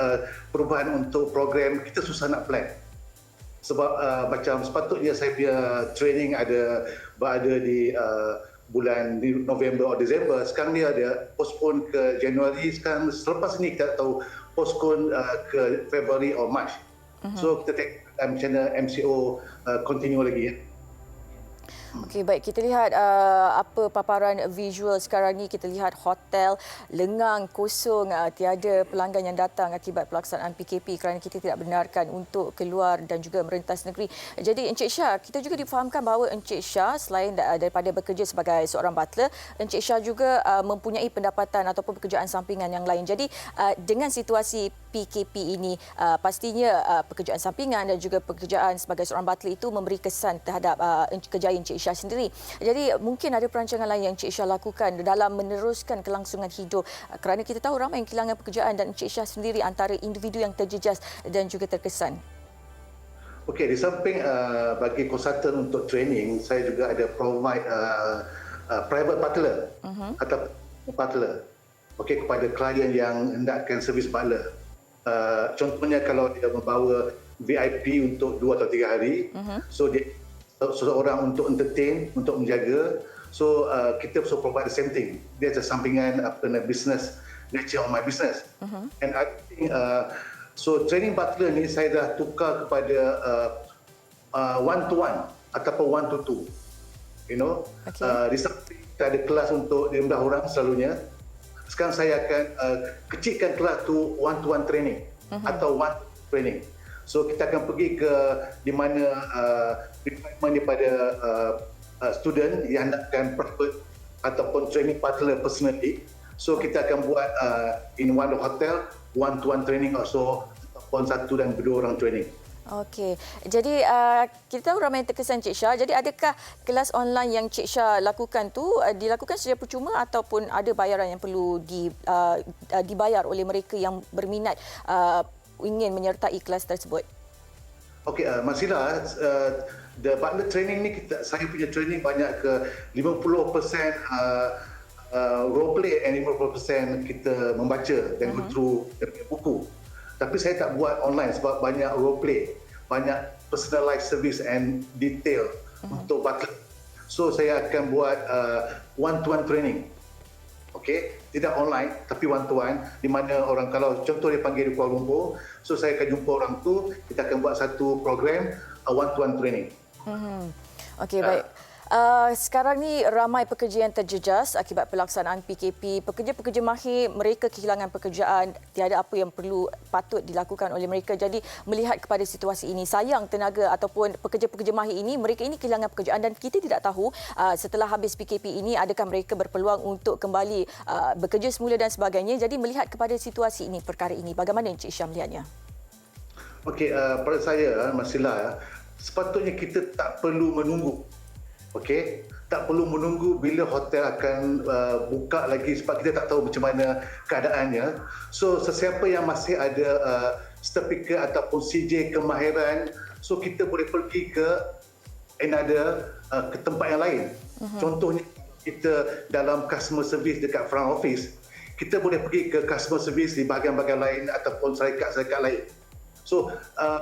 perubahan untuk program kita susah nak plan. Sebab macam sepatutnya saya punya training berada di bulan November atau Disember, sekarang dia ada postpone ke Januari, sekarang selepas ini kita tahu postpone ke Februari atau March. So kita tengok macam mana MCO continue lagi ya. Okey, baik, kita lihat apa paparan visual sekarang ni. Kita lihat hotel lengang, kosong, tiada pelanggan yang datang akibat pelaksanaan PKP kerana kita tidak benarkan untuk keluar dan juga merentas negeri. Jadi Encik Syah, kita juga difahamkan bahawa Encik Syah selain daripada bekerja sebagai seorang butler, Encik Syah juga mempunyai pendapatan ataupun pekerjaan sampingan yang lain. Jadi dengan situasi PKP ini, pastinya pekerjaan sampingan dan juga pekerjaan sebagai seorang butler itu memberi kesan terhadap kejayaan Encik Syah sendiri. Jadi mungkin ada perancangan lain yang Encik Syah lakukan dalam meneruskan kelangsungan hidup kerana kita tahu ramai yang kehilangan pekerjaan dan Encik Syah sendiri antara individu yang terjejas dan juga terkesan. Okey, di samping bagi konsultan untuk training, saya juga ada provide private butler atau butler. Okey, kepada klien yang hendakkan servis butler. Contohnya kalau dia membawa VIP untuk 2 atau 3 hari, so dia seseorang untuk entertain, untuk menjaga, so kita so provide the same thing. Dia ada sampingan business, nature of my business. And I think so training butler ni saya dah tukar kepada one to one ataupun one to two. You know, di samping kita ada kelas untuk 15 orang selalunya. Sekarang saya akan kecilkan kelas tu one to one training atau one training. So kita akan pergi ke di mana requirement daripada student yang nakkan private ataupun training butler personally. So kita akan buat in one hotel one to one training also ataupun 1 dan 2 orang training. Okey, jadi kita tahu ramai yang terkesan Cik Syah. Jadi adakah kelas online yang Cik Syah lakukan tu dilakukan secara percuma ataupun ada bayaran yang perlu dibayar oleh mereka yang berminat ingin menyertai kelas tersebut? Okey, Masila, the butler training ni saya punya training banyak ke 50% role play and 50% kita membaca dan go through buku. Tapi saya tak buat online sebab banyak role play, banyak personalized service and detail untuk butler. So saya akan buat one-to-one training. Okey, tidak online tapi one-to-one di mana orang kalau contoh dia panggil di Kuala Lumpur, so saya akan jumpa orang tu, kita akan buat satu program one-to-one training. Okey, baik. Sekarang ni ramai pekerja yang terjejas akibat pelaksanaan PKP. Pekerja-pekerja mahir, mereka kehilangan pekerjaan. Tiada apa yang patut dilakukan oleh mereka. Jadi melihat kepada situasi ini, sayang tenaga ataupun pekerja-pekerja mahir ini, mereka ini kehilangan pekerjaan dan kita tidak tahu setelah habis PKP ini adakah mereka berpeluang untuk kembali bekerja semula dan sebagainya. Jadi melihat kepada situasi ini, perkara ini, bagaimana Encik Syah melihatnya? Okey, pada saya, Masila, sepatutnya kita tak perlu menunggu. Okey, tak perlu menunggu bila hotel akan buka lagi sebab kita tak tahu macam mana keadaannya. So sesiapa yang masih ada sertifikat ataupun CJ kemahiran, so kita boleh pergi ke ke tempat yang lain. Contohnya kita dalam customer service dekat front office, kita boleh pergi ke customer service di bahagian-bahagian lain ataupun syarikat-syarikat lain. So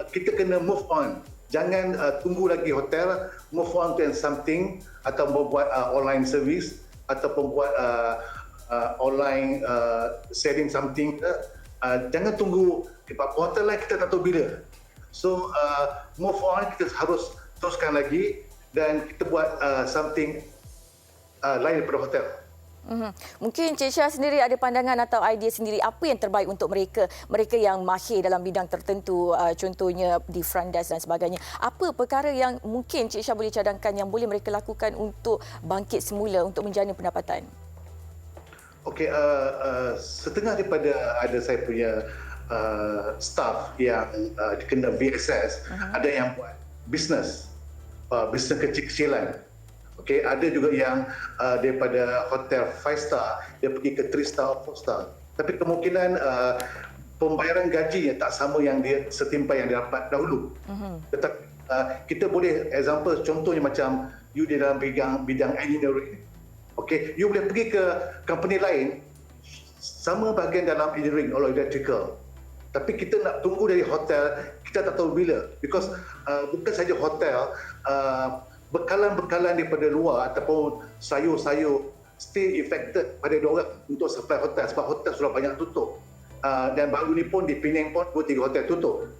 kita kena move on. Jangan tunggu lagi hotel, move on to something atau membuat online service ataupun buat online selling something. Jangan tunggu hotel lain, kita tak tahu bila. So move on, kita harus teruskan lagi dan kita buat something lain daripada hotel. Mungkin Cik Syah sendiri ada pandangan atau idea sendiri apa yang terbaik untuk mereka yang mahir dalam bidang tertentu, contohnya di front desk dan sebagainya. Apa perkara yang mungkin Cik Syah boleh cadangkan yang boleh mereka lakukan untuk bangkit semula untuk menjana pendapatan? Okey, setengah daripada ada saya punya staff yang kena VSS, ada yang buat bisnes kecil-kecilan. Okey, ada juga yang daripada hotel 5 star dia pergi ke 3 star atau 4 star. Tapi kemungkinan pembayaran gajinya tak sama yang dia setimpal yang dia dapat dahulu. Tetapi kita boleh example contohnya macam you di dalam bidang engineering. Okey, you boleh pergi ke company lain sama bahagian dalam engineering atau electrical. Tapi kita nak tunggu dari hotel, kita tak tahu bila. Because bukan saja hotel, bekalan-bekalan daripada luar ataupun sayur-sayur still affected pada diorang untuk supply hotel sebab hotel sudah banyak tutup. Dan baru ni pun di Penang pun 2-3 hotel tutup.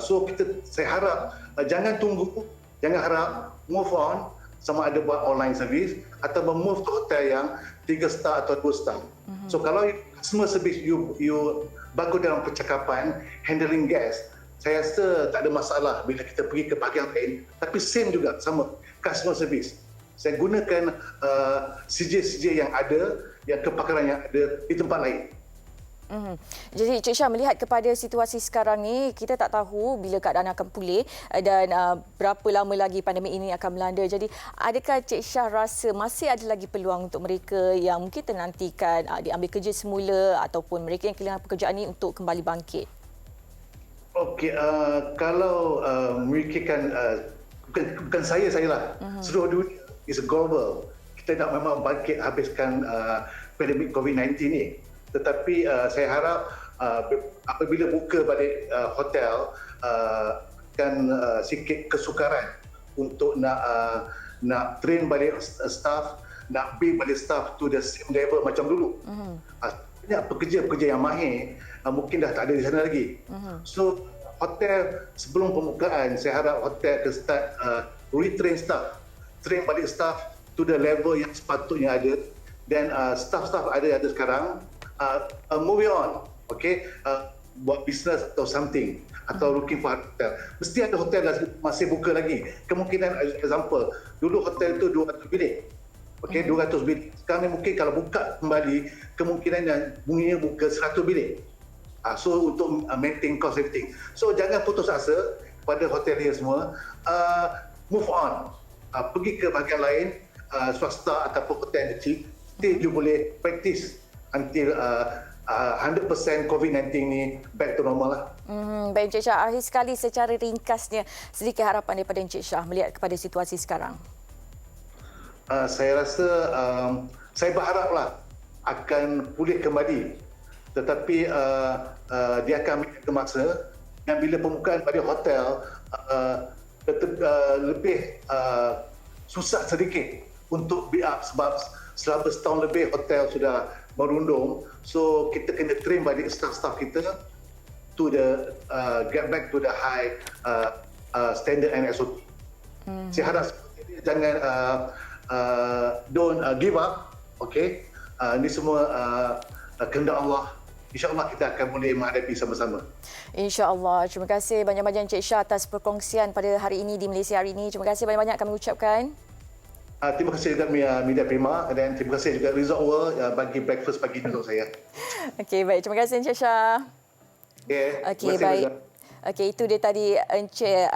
So saya harap jangan tunggu, jangan harap, move on, sama ada buat online service atau move to hotel yang 3 star atau 2 star. So kalau customer service you bagus dalam percakapan, handling guest, saya rasa tak ada masalah bila kita pergi ke bahagian lain, tapi same juga sama customer service. Saya gunakan CJ yang ada, yang kepakaran yang ada di tempat lain. Jadi Cik Syah melihat kepada situasi sekarang ni, kita tak tahu bila keadaan akan pulih dan berapa lama lagi pandemik ini akan melanda. Jadi adakah Cik Syah rasa masih ada lagi peluang untuk mereka yang mungkin ternantikan diambil kerja semula ataupun mereka yang kehilangan pekerjaan ini untuk kembali bangkit? Okey, kalau memikirkan bukan saya lah, seluruh dunia is global. Kita nak memang bangkit habiskan pandemik COVID-19 ni. Tetapi saya harap apabila buka balik hotel kan sikit kesukaran untuk nak train balik staff, nak build balik staff to the same level macam dulu. Banyak pekerja-pekerja yang mahir mungkin dah tak ada di sana lagi. So hotel sebelum pembukaan saya harap hotel ke start retrain staff, train balik staff to the level yang sepatutnya ada, dan staff-staff ada sekarang moving on, okay, buat bisnes atau something atau looking for hotel. Mesti ada hotel masih buka lagi. Kemungkinan example, dulu hotel itu 200 bilik. Okey, 200 bilik. Sekarang ni mungkin kalau buka kembali, kemungkinan yang bunyinya buka 100 bilik. So untuk maintain cost everything. So jangan putus asa pada hotelier semua. Move on. Pergi ke bahagian lain, swasta ataupun hotel kecil. Still you boleh practice until 100% COVID-19 ni back to normal lah. Baik Encik Syah, akhir sekali secara ringkasnya sedikit harapan daripada Encik Syah melihat kepada situasi sekarang. Saya rasa saya berharaplah akan pulih kembali, tetapi dia akan ambil masa, dan bila pembukaan pada hotel lebih susah sedikit untuk build up sebab selama setahun lebih hotel sudah merundung. So kita kena train balik staff-staff kita to the get back to the high standard and SOP. Saya harap jangan don't give up. Okay, ini semua kehendak Allah. InsyaAllah kita akan boleh menghadapi sama-sama. InsyaAllah. Terima kasih banyak-banyak Encik Syah atas perkongsian pada hari ini di Malaysia hari ini. Terima kasih banyak-banyak kami ucapkan. Terima kasih juga Media Prima, dan terima kasih juga Resort World bagi breakfast pagi untuk saya. Okey, baik. Terima kasih Encik Syah. Okay, Okey, baik. Okey, itu dia tadi Encik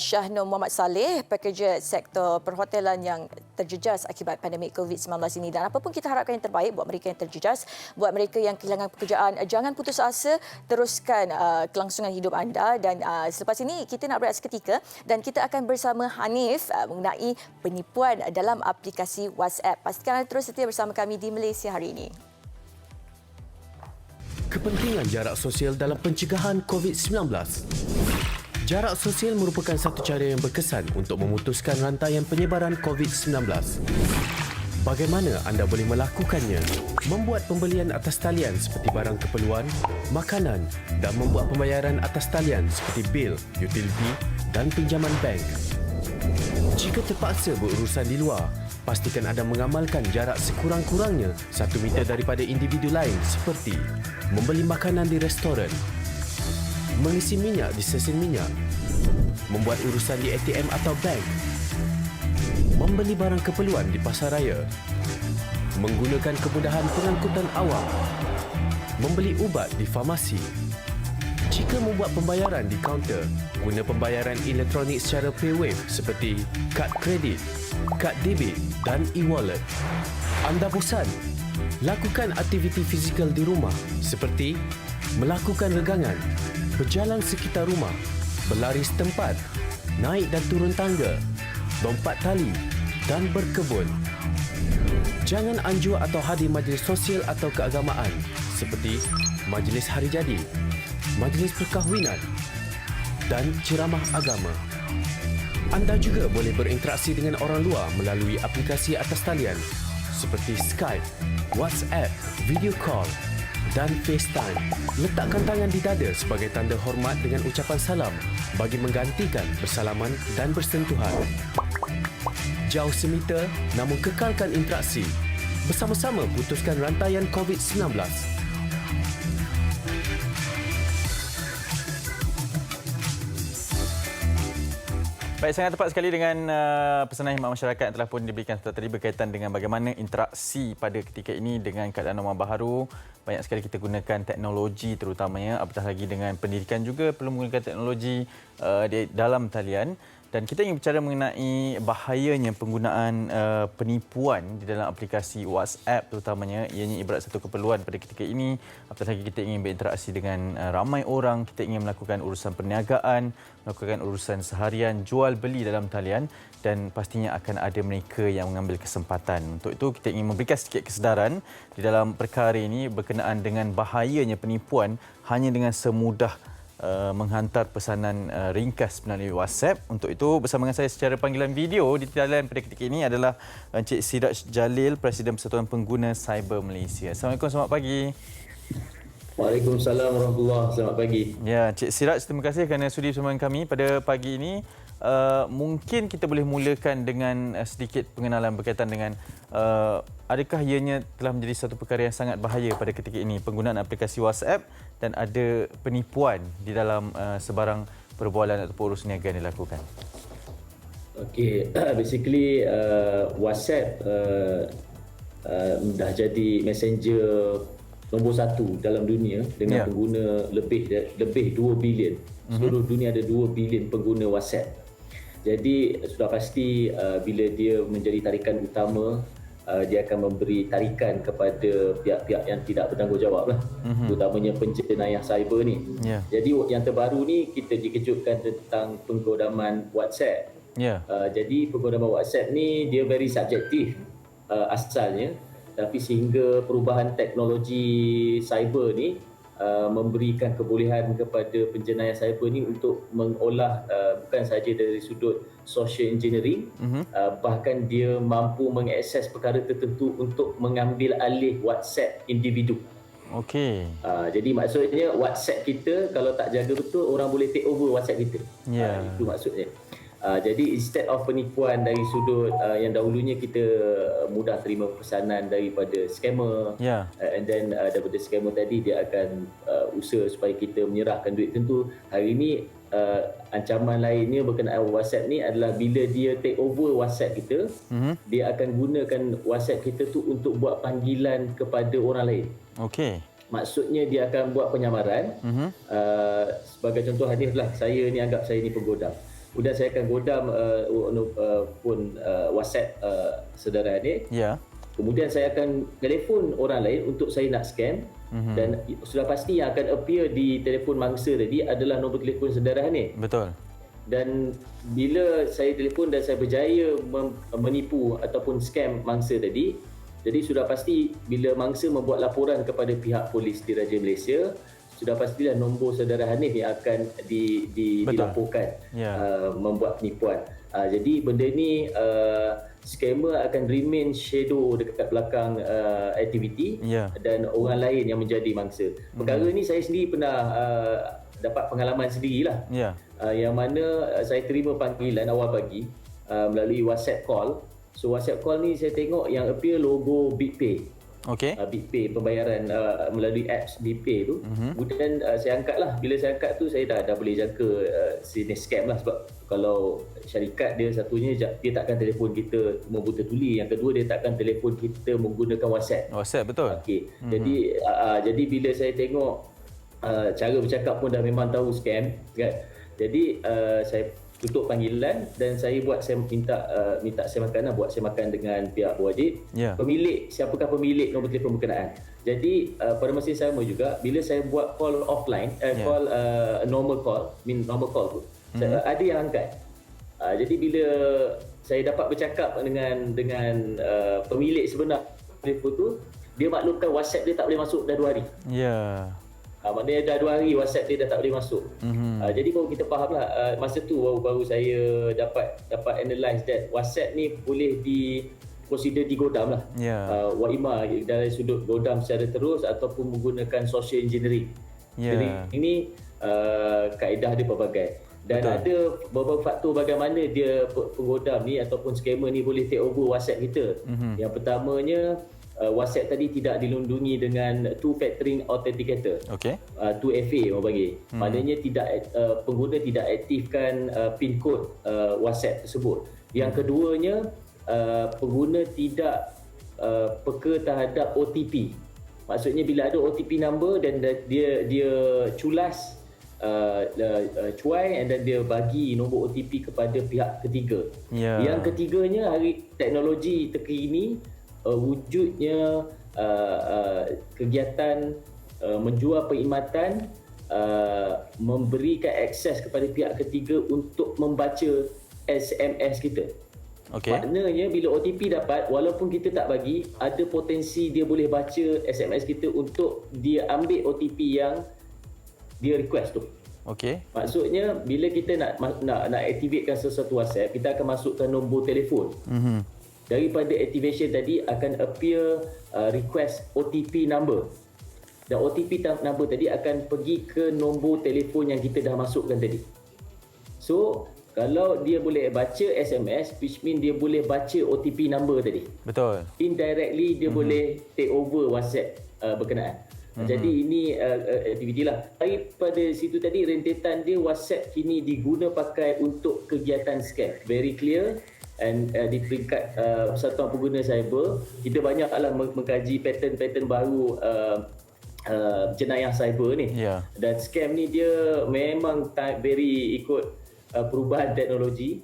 Syahnur Muhammad Saleh, pekerja sektor perhotelan yang terjejas akibat pandemik COVID-19 ini. Dan apa pun kita harapkan yang terbaik buat mereka yang terjejas, buat mereka yang kehilangan pekerjaan. Jangan putus asa, teruskan kelangsungan hidup anda. Dan selepas ini kita nak berehat seketika dan kita akan bersama Hanif mengenai penipuan dalam aplikasi WhatsApp. Pastikan anda terus setia bersama kami di Malaysia hari ini. Kepentingan jarak sosial dalam pencegahan COVID-19. Jarak sosial merupakan satu cara yang berkesan untuk memutuskan rantaian penyebaran COVID-19. Bagaimana anda boleh melakukannya? Membuat pembelian atas talian seperti barang keperluan, makanan dan membuat pembayaran atas talian seperti bil, utility dan pinjaman bank. Jika terpaksa berurusan di luar, pastikan anda mengamalkan jarak sekurang-kurangnya 1 meter daripada individu lain seperti membeli makanan di restoran, mengisi minyak di stesen minyak, membuat urusan di ATM atau bank, membeli barang keperluan di pasar raya, menggunakan kemudahan pengangkutan awam, membeli ubat di farmasi. Jika membuat pembayaran di kaunter, guna pembayaran elektronik secara PayWave seperti kad kredit, kad debit dan e-wallet. Anda bosan? Lakukan aktiviti fizikal di rumah seperti melakukan regangan, berjalan sekitar rumah, berlari setempat, naik dan turun tangga, lompat tali dan berkebun. Jangan anjur atau hadir majlis sosial atau keagamaan seperti majlis hari jadi, majlis perkahwinan dan ceramah agama. Anda juga boleh berinteraksi dengan orang luar melalui aplikasi atas talian seperti Skype, WhatsApp, video call dan FaceTime. Letakkan tangan di dada sebagai tanda hormat dengan ucapan salam bagi menggantikan bersalaman dan bersentuhan. Jauh semeter namun kekalkan interaksi. Bersama-sama putuskan rantaian COVID-19. Baik, sangat tepat sekali dengan pesanan khidmat masyarakat yang telah pun diberikan serta tadi berkaitan dengan bagaimana interaksi pada ketika ini dengan keadaan normal baharu. Banyak sekali kita gunakan teknologi terutamanya, apatah lagi dengan pendidikan juga perlu menggunakan teknologi di dalam talian. Dan kita ingin bicara mengenai bahayanya penggunaan penipuan di dalam aplikasi WhatsApp terutamanya. Ianya ibarat satu keperluan pada ketika ini. Apatah lagi kita ingin berinteraksi dengan ramai orang, kita ingin melakukan urusan perniagaan, melakukan urusan seharian, jual beli dalam talian dan pastinya akan ada mereka yang mengambil kesempatan. Untuk itu kita ingin memberikan sedikit kesedaran di dalam perkara ini berkenaan dengan bahayanya penipuan hanya dengan semudah menghantar pesanan ringkas melalui WhatsApp. Untuk itu bersama dengan saya secara panggilan video di talian pada ketika ini adalah Encik Siraj Jalil, Presiden Persatuan Pengguna Cyber Malaysia. Assalamualaikum, selamat pagi. Waalaikumsalam warahmatullahi wabarakatuh. Selamat pagi. Ya, Encik Siraj, terima kasih kerana sudi bersama dengan kami pada pagi ini. Mungkin kita boleh mulakan dengan sedikit pengenalan berkaitan dengan adakah ianya telah menjadi satu perkara yang sangat bahaya pada ketika ini, penggunaan aplikasi WhatsApp dan ada penipuan di dalam sebarang perbualan ataupun urus niaga yang dilakukan. Okey, basically WhatsApp dah jadi messenger nombor 1 dalam dunia dengan pengguna lebih 2 bilion. Seluruh dunia ada 2 bilion pengguna WhatsApp. Jadi sudah pasti bila dia menjadi tarikan utama, dia akan memberi tarikan kepada pihak-pihak yang tidak bertanggungjawab lah, terutamanya penjenayah cyber ni. Jadi yang terbaru ni kita dikejutkan tentang penggodaman WhatsApp. Jadi penggodaman WhatsApp ni dia very subjektif asalnya, tapi sehingga perubahan teknologi cyber ni memberikan kebolehan kepada penjenayah cyber ni untuk mengolah bukan sahaja dari sudut social engineering, bahkan dia mampu mengakses perkara tertentu untuk mengambil alih WhatsApp individu. Okey. Jadi maksudnya WhatsApp kita kalau tak jaga betul, orang boleh take over WhatsApp kita. Itu maksudnya. Jadi instead of penipuan dari sudut yang dahulunya kita mudah terima pesanan daripada scammer, and then daripada scammer tadi dia akan usaha supaya kita menyerahkan duit tentu. Hari ini ancaman lainnya berkenaan WhatsApp ni adalah bila dia take over WhatsApp kita, dia akan gunakan WhatsApp kita tu untuk buat panggilan kepada orang lain. Okey. maksudnya dia akan buat penyamaran. Sebagai contoh hadis lah, saya ni anggap saya ni penggodam. Kemudian saya akan godam WhatsApp saudara ni. Ya. Kemudian saya akan telefon orang lain untuk saya nak scam. Dan sudah pasti yang akan appear di telefon mangsa tadi adalah nombor telefon saudara ni. Betul. Dan bila saya telefon dan saya berjaya menipu ataupun scam mangsa tadi, jadi sudah pasti bila mangsa membuat laporan kepada pihak polis di Raja Malaysia, sudah pastilah nombor saudara Hanif yang akan dilaporkan membuat penipuan. Jadi benda ni scammer akan remain shadow dekat belakang aktiviti dan orang lain yang menjadi mangsa. Perkara ni saya sendiri pernah dapat pengalaman sendirilah. Yang mana saya terima panggilan awal pagi melalui WhatsApp call. So WhatsApp call ni saya tengok yang appear logo BigPay. Okey. BigPay, pembayaran melalui apps BigPay tu. Kemudian saya angkat lah. Bila saya angkat tu saya dah boleh jangka sini scam lah, sebab kalau syarikat dia satunya dia takkan telefon kita membuta tuli, yang kedua dia takkan telefon kita menggunakan WhatsApp. WhatsApp, betul. Okey. Jadi bila saya tengok cara bercakap pun dah memang tahu scam kan. Jadi saya tutup panggilan dan saya minta saya makan, buat saya makan dengan pihak berwajib. Pemilik, siapakah pemilik nombor telefon berkenaan. Jadi pada masa yang sama juga bila saya buat call offline, call normal call tu, ada yang angkat. Jadi bila saya dapat bercakap dengan pemilik sebenar telefon tu, dia maklumkan WhatsApp dia tak boleh masuk dah 2 hari. Maknanya dah 2 hari WhatsApp dia dah tak boleh masuk. Jadi baru kita faham lah, masa tu baru saya dapat analyse that WhatsApp ni boleh consider digodam lah. Waima dari sudut godam secara terus ataupun menggunakan social engineering. Jadi ini kaedah dia pelbagai. Dan ada beberapa faktor bagaimana dia penggodam ni ataupun scammer ni boleh take over WhatsApp kita. Yang pertamanya, WhatsApp tadi tidak dilindungi dengan two-factoring authenticator. 2FA orang panggil. Maknanya pengguna tidak aktifkan PIN code WhatsApp tersebut. Yang keduanya, pengguna tidak peka terhadap OTP. Maksudnya bila ada OTP number dan dia culas cuai dan dia bagi nombor OTP kepada pihak ketiga. Yang ketiganya, teknologi terkini wujudnya kegiatan menjual perkhidmatan, memberikan akses kepada pihak ketiga untuk membaca SMS kita. Maknanya bila OTP dapat, walaupun kita tak bagi, ada potensi dia boleh baca SMS kita untuk dia ambil OTP yang dia request tu. Maksudnya bila kita nak aktivekan sesuatu WhatsApp, kita akan masukkan nombor telefon. Daripada activation tadi akan appear request OTP number. Dan OTP number tadi akan pergi ke nombor telefon yang kita dah masukkan tadi. So, kalau dia boleh baca SMS, which mean dia boleh baca OTP number tadi. Betul. Indirectly dia boleh take over WhatsApp berkenaan. Jadi ini aktiviti lah. Daripada situ tadi, rentetan dia WhatsApp kini diguna pakai untuk kegiatan scam. Very clear. And di peringkat Persatuan Pengguna Cyber, kita banyaklah mengkaji pattern baru jenayah cyber ni. Dan scam ni dia memang very ikut perubahan teknologi.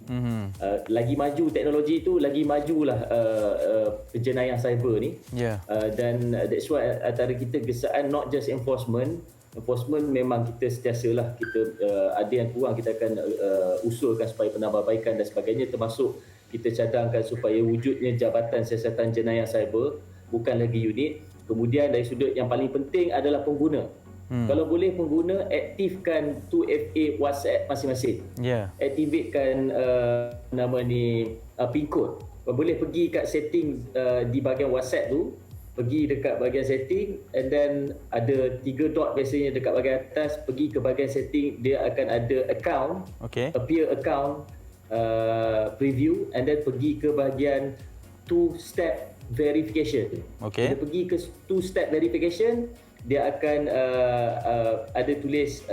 Lagi maju teknologi tu, lagi majulah jenayah cyber ni. Dan that's why antara kita gesaan not just enforcement memang kita sentiasalah kita ada yang kurang kita akan usulkan supaya penambahbaikan dan sebagainya, termasuk kita cadangkan supaya wujudnya Jabatan Siasatan Jenayah Cyber, bukan lagi unit. Kemudian dari sudut yang paling penting adalah pengguna. Kalau boleh pengguna aktifkan 2FA WhatsApp masing-masing. Aktifkan PIN code. Boleh pergi kat setting di bahagian WhatsApp tu, pergi dekat bahagian setting and then ada 3 dot biasanya dekat bahagian atas, pergi ke bahagian setting, dia akan ada account, appear account, preview, and then pergi ke bahagian 2-step verification. Bila pergi ke 2-step verification, dia akan ada tulis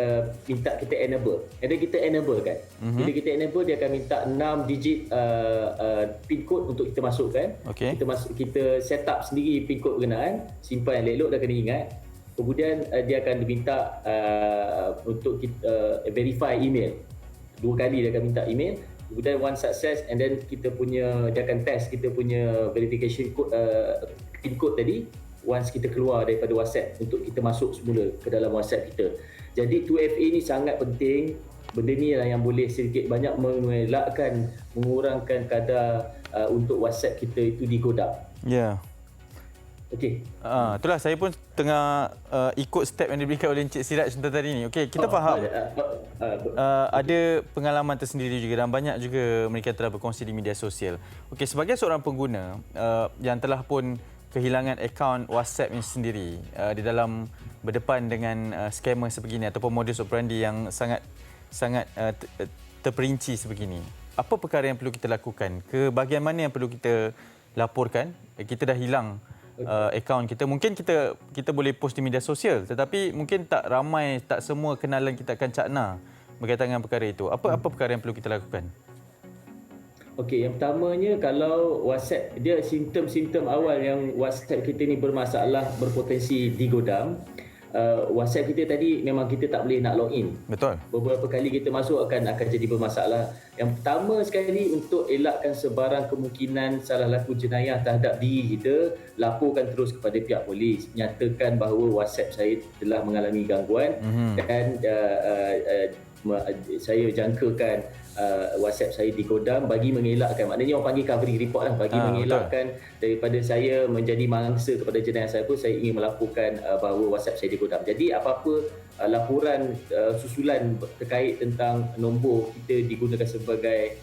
minta kita enable. And then kita enable kan. Bila kita enable, dia akan minta 6 digit PIN code untuk kita masukkan. Kita set up sendiri PIN code berkenaan, simpan yang elok, dah kena ingat. kemudian dia akan diminta untuk kita verify email. 2 kali dia akan minta email. Kemudian once success, and then dia akan test kita punya verification code, PIN code tadi. Once kita keluar daripada WhatsApp untuk kita masuk semula ke dalam WhatsApp kita. Jadi 2FA ni sangat penting. Benda ni lah yang boleh sedikit banyak mengurangkan kadar untuk WhatsApp kita itu digodam. Ya. Okey. Itulah saya pun tengah ikut step yang diberikan oleh Encik Siraj tadi ni. Okey, kita faham. Ada pengalaman tersendiri juga dan banyak juga mereka telah berkongsi di media sosial. Okey, sebagai seorang pengguna yang telah pun kehilangan akaun WhatsApp ini sendiri di dalam berdepan dengan scammer sebegini ataupun modus operandi yang sangat terperinci sebegini. Apa perkara yang perlu kita lakukan? Ke bahagian mana yang perlu kita laporkan? Kita dah hilang akaun kita. Mungkin kita boleh post di media sosial, tetapi mungkin tak ramai, tak semua kenalan kita akan cakna berkaitan dengan perkara itu. Apa perkara yang perlu kita lakukan? Okey, yang pertamanya kalau WhatsApp dia simptom-simptom awal yang WhatsApp kita ni bermasalah, berpotensi digodam. WhatsApp kita tadi memang kita tak boleh nak login. Betul. Beberapa kali kita masuk akan jadi bermasalah. Yang pertama sekali, untuk elakkan sebarang kemungkinan salah laku jenayah terhadap diri kita, laporkan terus kepada pihak polis. Nyatakan bahawa WhatsApp saya telah mengalami gangguan dan saya jangkakan WhatsApp saya digodam, bagi mengelakkan, maknanya orang panggil covering report lah, bagi mengelakkan daripada saya menjadi mangsa kepada jenayah saya pun, saya ingin melaporkan bahawa WhatsApp saya digodam. Jadi apa-apa laporan susulan terkait tentang nombor kita digunakan sebagai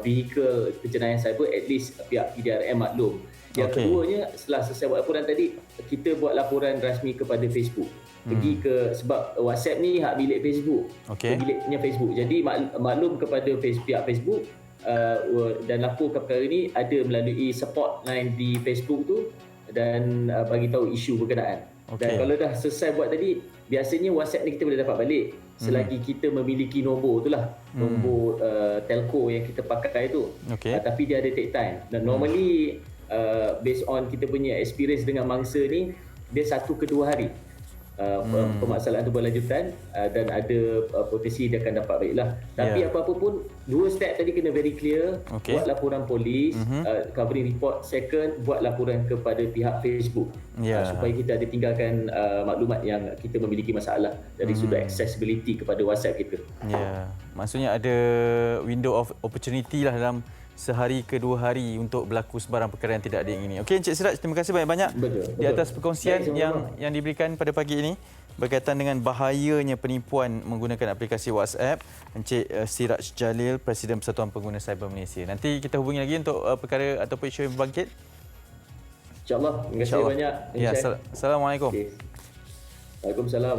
vehicle jenayah saya pun, at least pihak PDRM maklum. Yang keduanya, setelah selesai buat laporan tadi, kita buat laporan rasmi kepada Facebook. Pergi ke, sebab WhatsApp ni hak milik Facebook, miliknya Facebook. Jadi maklum kepada pihak Facebook dan laporkan perkara ni ada melalui support line di Facebook tu, dan bagi tahu isu berkenaan. Dan kalau dah selesai buat tadi, biasanya WhatsApp ni kita boleh dapat balik selagi kita memiliki nombor tu lah, nombor telco yang kita pakai tu. Tapi dia ada take time. Dan normally based on kita punya experience dengan mangsa ni, dia 1 ke 2 hari permasalahan itu berlanjutan dan ada potensi dia akan dapat baiklah. Tapi apa-apa pun, 2 step tadi kena very clear. Buat laporan polis, covering report. Second, buat laporan kepada pihak Facebook supaya kita ada tinggalkan maklumat yang kita memiliki masalah dari sudut accessibility kepada WhatsApp kita. Maksudnya ada window of opportunity lah dalam sehari ke 2 hari untuk berlaku sebarang perkara yang tidak diingini. Okey, Encik Siraj, terima kasih banyak-banyak di atas perkongsian yang diberikan pada pagi ini berkaitan dengan bahayanya penipuan menggunakan aplikasi WhatsApp. Encik Siraj Jalil, Presiden Persatuan Pengguna Cyber Malaysia. Nanti kita hubungi lagi untuk perkara ataupun isu yang berbangkit. InsyaAllah. Terima kasih banyak. Assalamualaikum. Waalaikumsalam.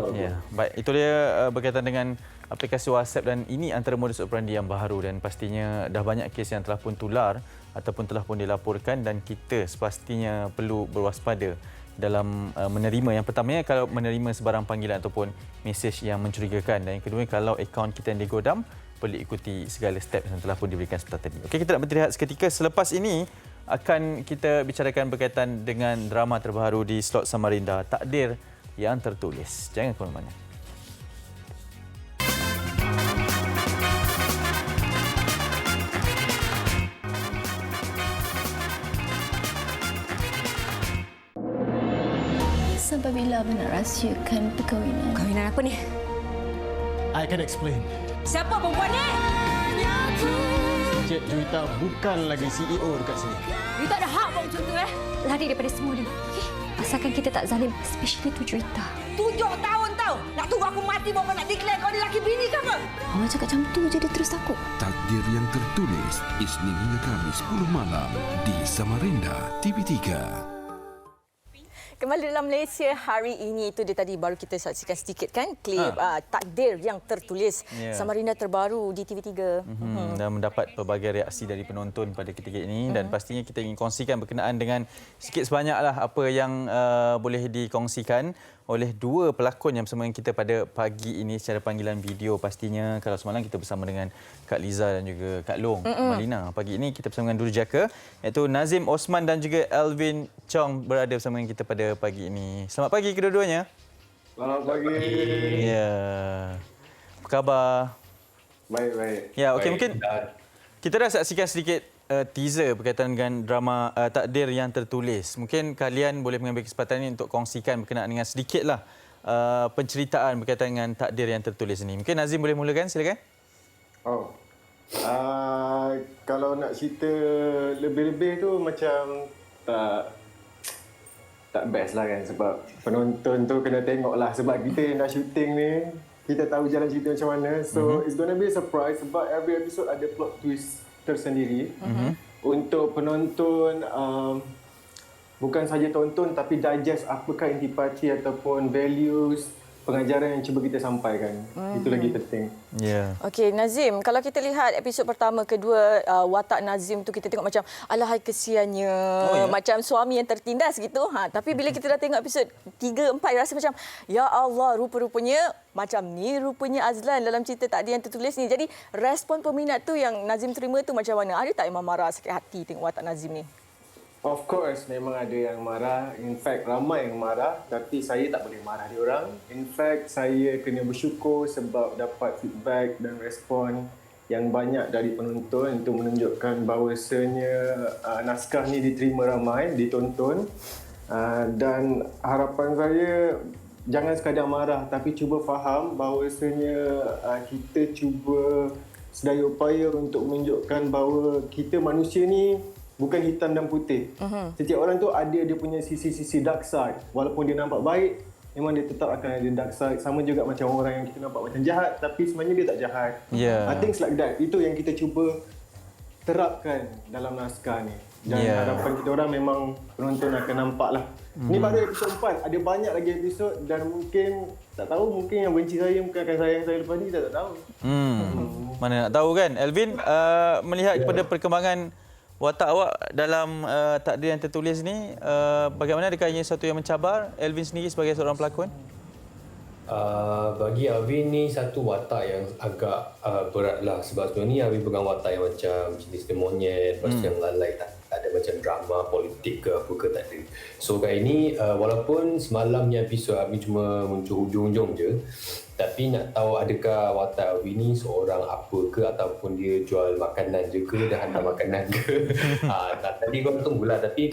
Baik, itu dia berkaitan dengan aplikasi WhatsApp, dan ini antara modus operandi yang baharu dan pastinya dah banyak kes yang telah pun tular ataupun telah pun dilaporkan, dan kita sepastinya perlu berwaspada dalam menerima. Yang pertamanya, kalau menerima sebarang panggilan ataupun mesej yang mencurigakan, dan yang kedua, kalau akaun kita yang digodam, perlu ikuti segala step yang telah pun diberikan sebentar tadi. Okey, kita nak berhenti seketika. Selepas ini akan kita bicarakan berkaitan dengan drama terbaru di slot Samarinda, Takdir yang Tertulis. Jangan ke mana-mana. Sampai bila abang nak rahsiakan perkahwinan? Perkahwinan apa ni? I can explain. Siapa perempuan ni? Cik Juwita bukan lagi CEO dekat sini. You tak ada hak buat macam tu Lari daripada semua ni. Okay? Asalkan kita tak zalim, especially tu Juwita. 7 tahun tau. Nak tunggu aku mati baru nak declare kau ni laki bini ke apa? Orang cakap macam tu je dia terus takut. Takdir yang Tertulis, Isnin hingga Khamis 10 malam di Samarinda TV3. Kembali dalam Malaysia hari ini, itu dia tadi baru kita saksikan sedikit kan klip Takdir yang Tertulis Samarinda terbaru di TV3. Dan mendapat pelbagai reaksi dari penonton pada ketika ini, dan pastinya kita ingin kongsikan berkenaan dengan sikit sebanyaklah apa yang boleh dikongsikan oleh 2 pelakon yang bersama dengan kita pada pagi ini secara panggilan video. Pastinya kalau semalam kita bersama dengan Kak Liza dan juga Kak Long Malina, pagi ini kita bersama dengan Durjaka, iaitu Nazim Osman dan juga Alvin Chong berada bersama dengan kita pada pagi ini. Selamat pagi kedua-duanya. Selamat pagi. Ya. Apa khabar? Baik. Ya, okey, mungkin kita dah saksikan sedikit teaser berkaitan dengan drama Takdir yang Tertulis. Mungkin kalian boleh mengambil kesempatan ini untuk kongsikan berkenaan dengan sedikitlah penceritaan berkaitan dengan Takdir yang Tertulis ini. Mungkin Nazim boleh mulakan, silakan. Kalau nak cerita lebih-lebih tu macam tak best lah kan, sebab penonton tu kena tengok lah, sebab kita yang dah syuting ni kita tahu jalan cerita macam mana. So it's gonna be a surprise sebab every episode ada plot twist tersendiri. Untuk penonton bukan saja tonton tapi digest apakah intipati ataupun values pengajaran yang cuba kita sampaikan. Itu lagi penting. Ya. Okey, Nazim, kalau kita lihat episod pertama, kedua, watak Nazim tu kita tengok macam alahai kesiannya, macam suami yang tertindas gitu. Tapi bila kita dah tengok episod 3, 4, rasa macam ya Allah, rupa-rupanya macam ni rupanya Azlan dalam cerita Takdir yang Tertulis ni. Jadi respon peminat tu yang Nazim terima tu macam mana? Ada tak memang marah, sakit hati tengok watak Nazim ni? Of course, memang ada yang marah. In fact, ramai yang marah. Tapi saya tak boleh marah diorang. In fact, saya kena bersyukur sebab dapat feedback dan respon yang banyak dari penonton untuk menunjukkan bahawasanya naskah ni diterima ramai, ditonton. Dan harapan saya, jangan sekadar marah tapi cuba faham bahawasanya kita cuba sedaya upaya untuk menunjukkan bahawa kita manusia ni bukan hitam dan putih. Setiap orang tu ada dia punya sisi-sisi dark side. Walaupun dia nampak baik, memang dia tetap akan ada dark side. Sama juga macam orang yang kita nampak macam jahat, tapi sebenarnya dia tak jahat. Things like that. Itu yang kita cuba terapkan dalam naskah ni. Dan harapan kita orang memang penonton akan nampak lah. Ni baru episod 4. Ada banyak lagi episod dan mungkin tak tahu, mungkin yang benci saya mungkin akan sayang saya lepas ni, kita tak tahu. Mana nak tahu kan. Elvin, melihat kepada perkembangan watak awak dalam Takdir yang Tertulis ni, bagaimana, adakah ia sesuatu yang mencabar Elvin sendiri sebagai seorang pelakon? Bagi Alvin ni satu watak yang agak berat lah, sebab sebenarnya ni Alvin pegang watak yang macam jenis dia monyet, lepas tu yang lalai, tak ada macam drama politik ke apa ke, tak ada. So kali ni walaupun semalamnya episod Alvin cuma muncul hujung-hujung je, tapi nak tahu adakah watak Alvin ni seorang apa ke, ataupun dia jual makanan je ke, dah hantar makanan ke. Tadi korang tunggulah. Tapi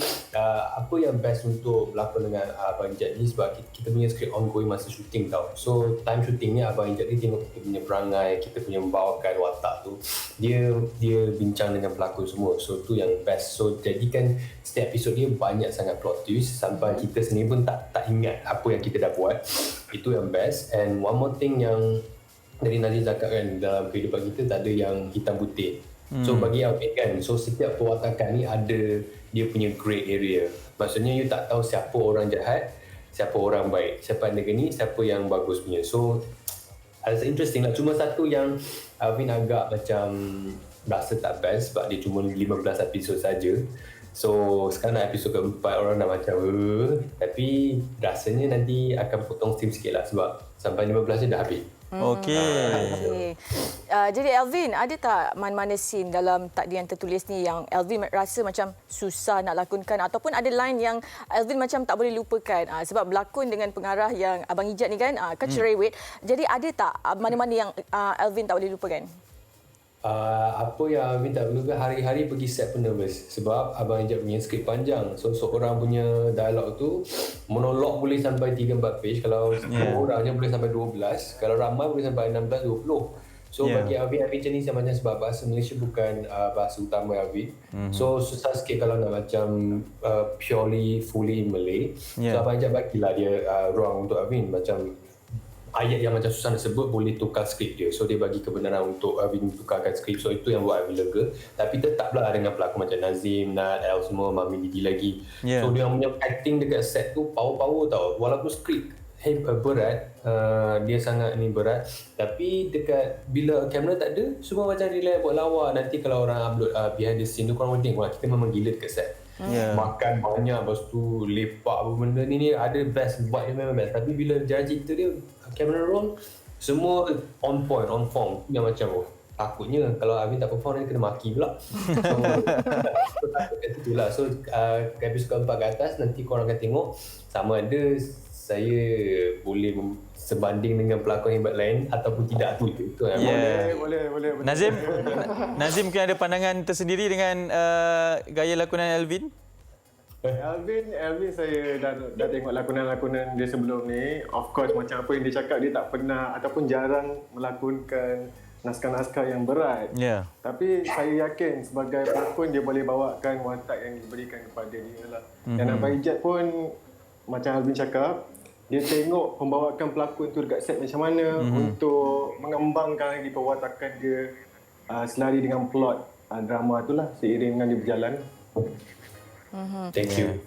apa yang best untuk berlakon dengan Abang Ijat ni, sebab kita punya skrip ongoing masa syuting tau. So time syuting ni Abang Ijat ni tengok kita punya perangai, kita punya membawakan watak tu, dia bincang dengan pelakon semua. So tu yang best. So jadikan setiap episod dia banyak sangat plot twist sampai kita sendiri pun tak ingat apa yang kita dah buat. Itu yang best. And one more thing yang dari Nazim cakap kan, dalam kehidupan kita tak ada yang hitam putih. So bagi Alvin kan, so setiap perwatakan ni ada dia punya grey area. Maksudnya you tak tahu siapa orang jahat, siapa orang baik, siapa yang geni, siapa yang bagus punya. So it's interesting lah. Cuma satu yang Alvin agak macam rasa tak best sebab dia cuma 15 episod saja. So sekarang dah episod keempat, orang dah macam tapi rasanya nanti akan potong steam sikit lah sebab sampai 15 je dah habis. Okey. Jadi Elvin, ada tak mana-mana scene dalam Takdir yang Tertulis ni yang Elvin rasa macam susah nak lakonkan, ataupun ada line yang Elvin macam tak boleh lupakan sebab berlakon dengan pengarah yang Abang Ijat ni kan cerewet. Jadi ada tak mana-mana yang Elvin tak boleh lupakan? Apa yang Alvin tak perlu kan, hari-hari pergi set pun nervous sebab Abang Ijat punya skrip panjang. So seorang punya dialog tu monolog boleh sampai 3-4 page. Kalau orangnya boleh sampai 12. Kalau ramai boleh sampai 16-20. So bagi Alvin macam ni macam sebab bahasa Malaysia bukan bahasa utama Alvin. So susah sikit kalau nak macam purely fully Malay. So Abang Ijat bagilah dia ruang untuk Alvin, macam ayat yang macam susah nak sebut boleh tukar skrip dia. So dia bagi kebenaran untuk Alvin tukarkan skrip. So itu yang buat Alvin lega. Tapi tetaplah dengan pelakon macam Nazim, Nat, El semua, Mami Didi lagi. So dia punya acting dekat set tu power-power tau. Walaupun skrip berat, dia sangat ni berat, tapi dekat bila kamera tak ada, semua macam relax buat lawa. Nanti kalau orang upload behind the scene tu, korang boleh tengok kita memang gila dekat set. Makan banyak, lepas tu lepak apa benda ni ada best, buat dia memang best. Tapi bila janji kita dia camera roll, semua on point, on form. Yang macam takutnya kalau Alvin tak perform nanti kena maki pula. So itulah. So episode keempat ke atas nanti korang akan tengok sama ada saya boleh sebanding dengan pelakon hebat lain ataupun tidak tu. Boleh. Nazim mungkin ada pandangan tersendiri dengan gaya lakonan Alvin? Alvin saya dah tengok lakonan-lakonan dia sebelum ni. Of course macam apa yang dia cakap, dia tak pernah ataupun jarang melakonkan naskah-naskah yang berat. Yeah. Tapi saya yakin sebagai pelakon dia boleh bawakan watak yang diberikan kepada dia lah. Dan Abang Ijat pun macam Alvin cakap, dia tengok pembawaan pelakon tu dekat set macam mana untuk mengembangkan lagi perwatakan dia selari dengan plot drama tu lah seiring dengan dia berjalan. Thank you.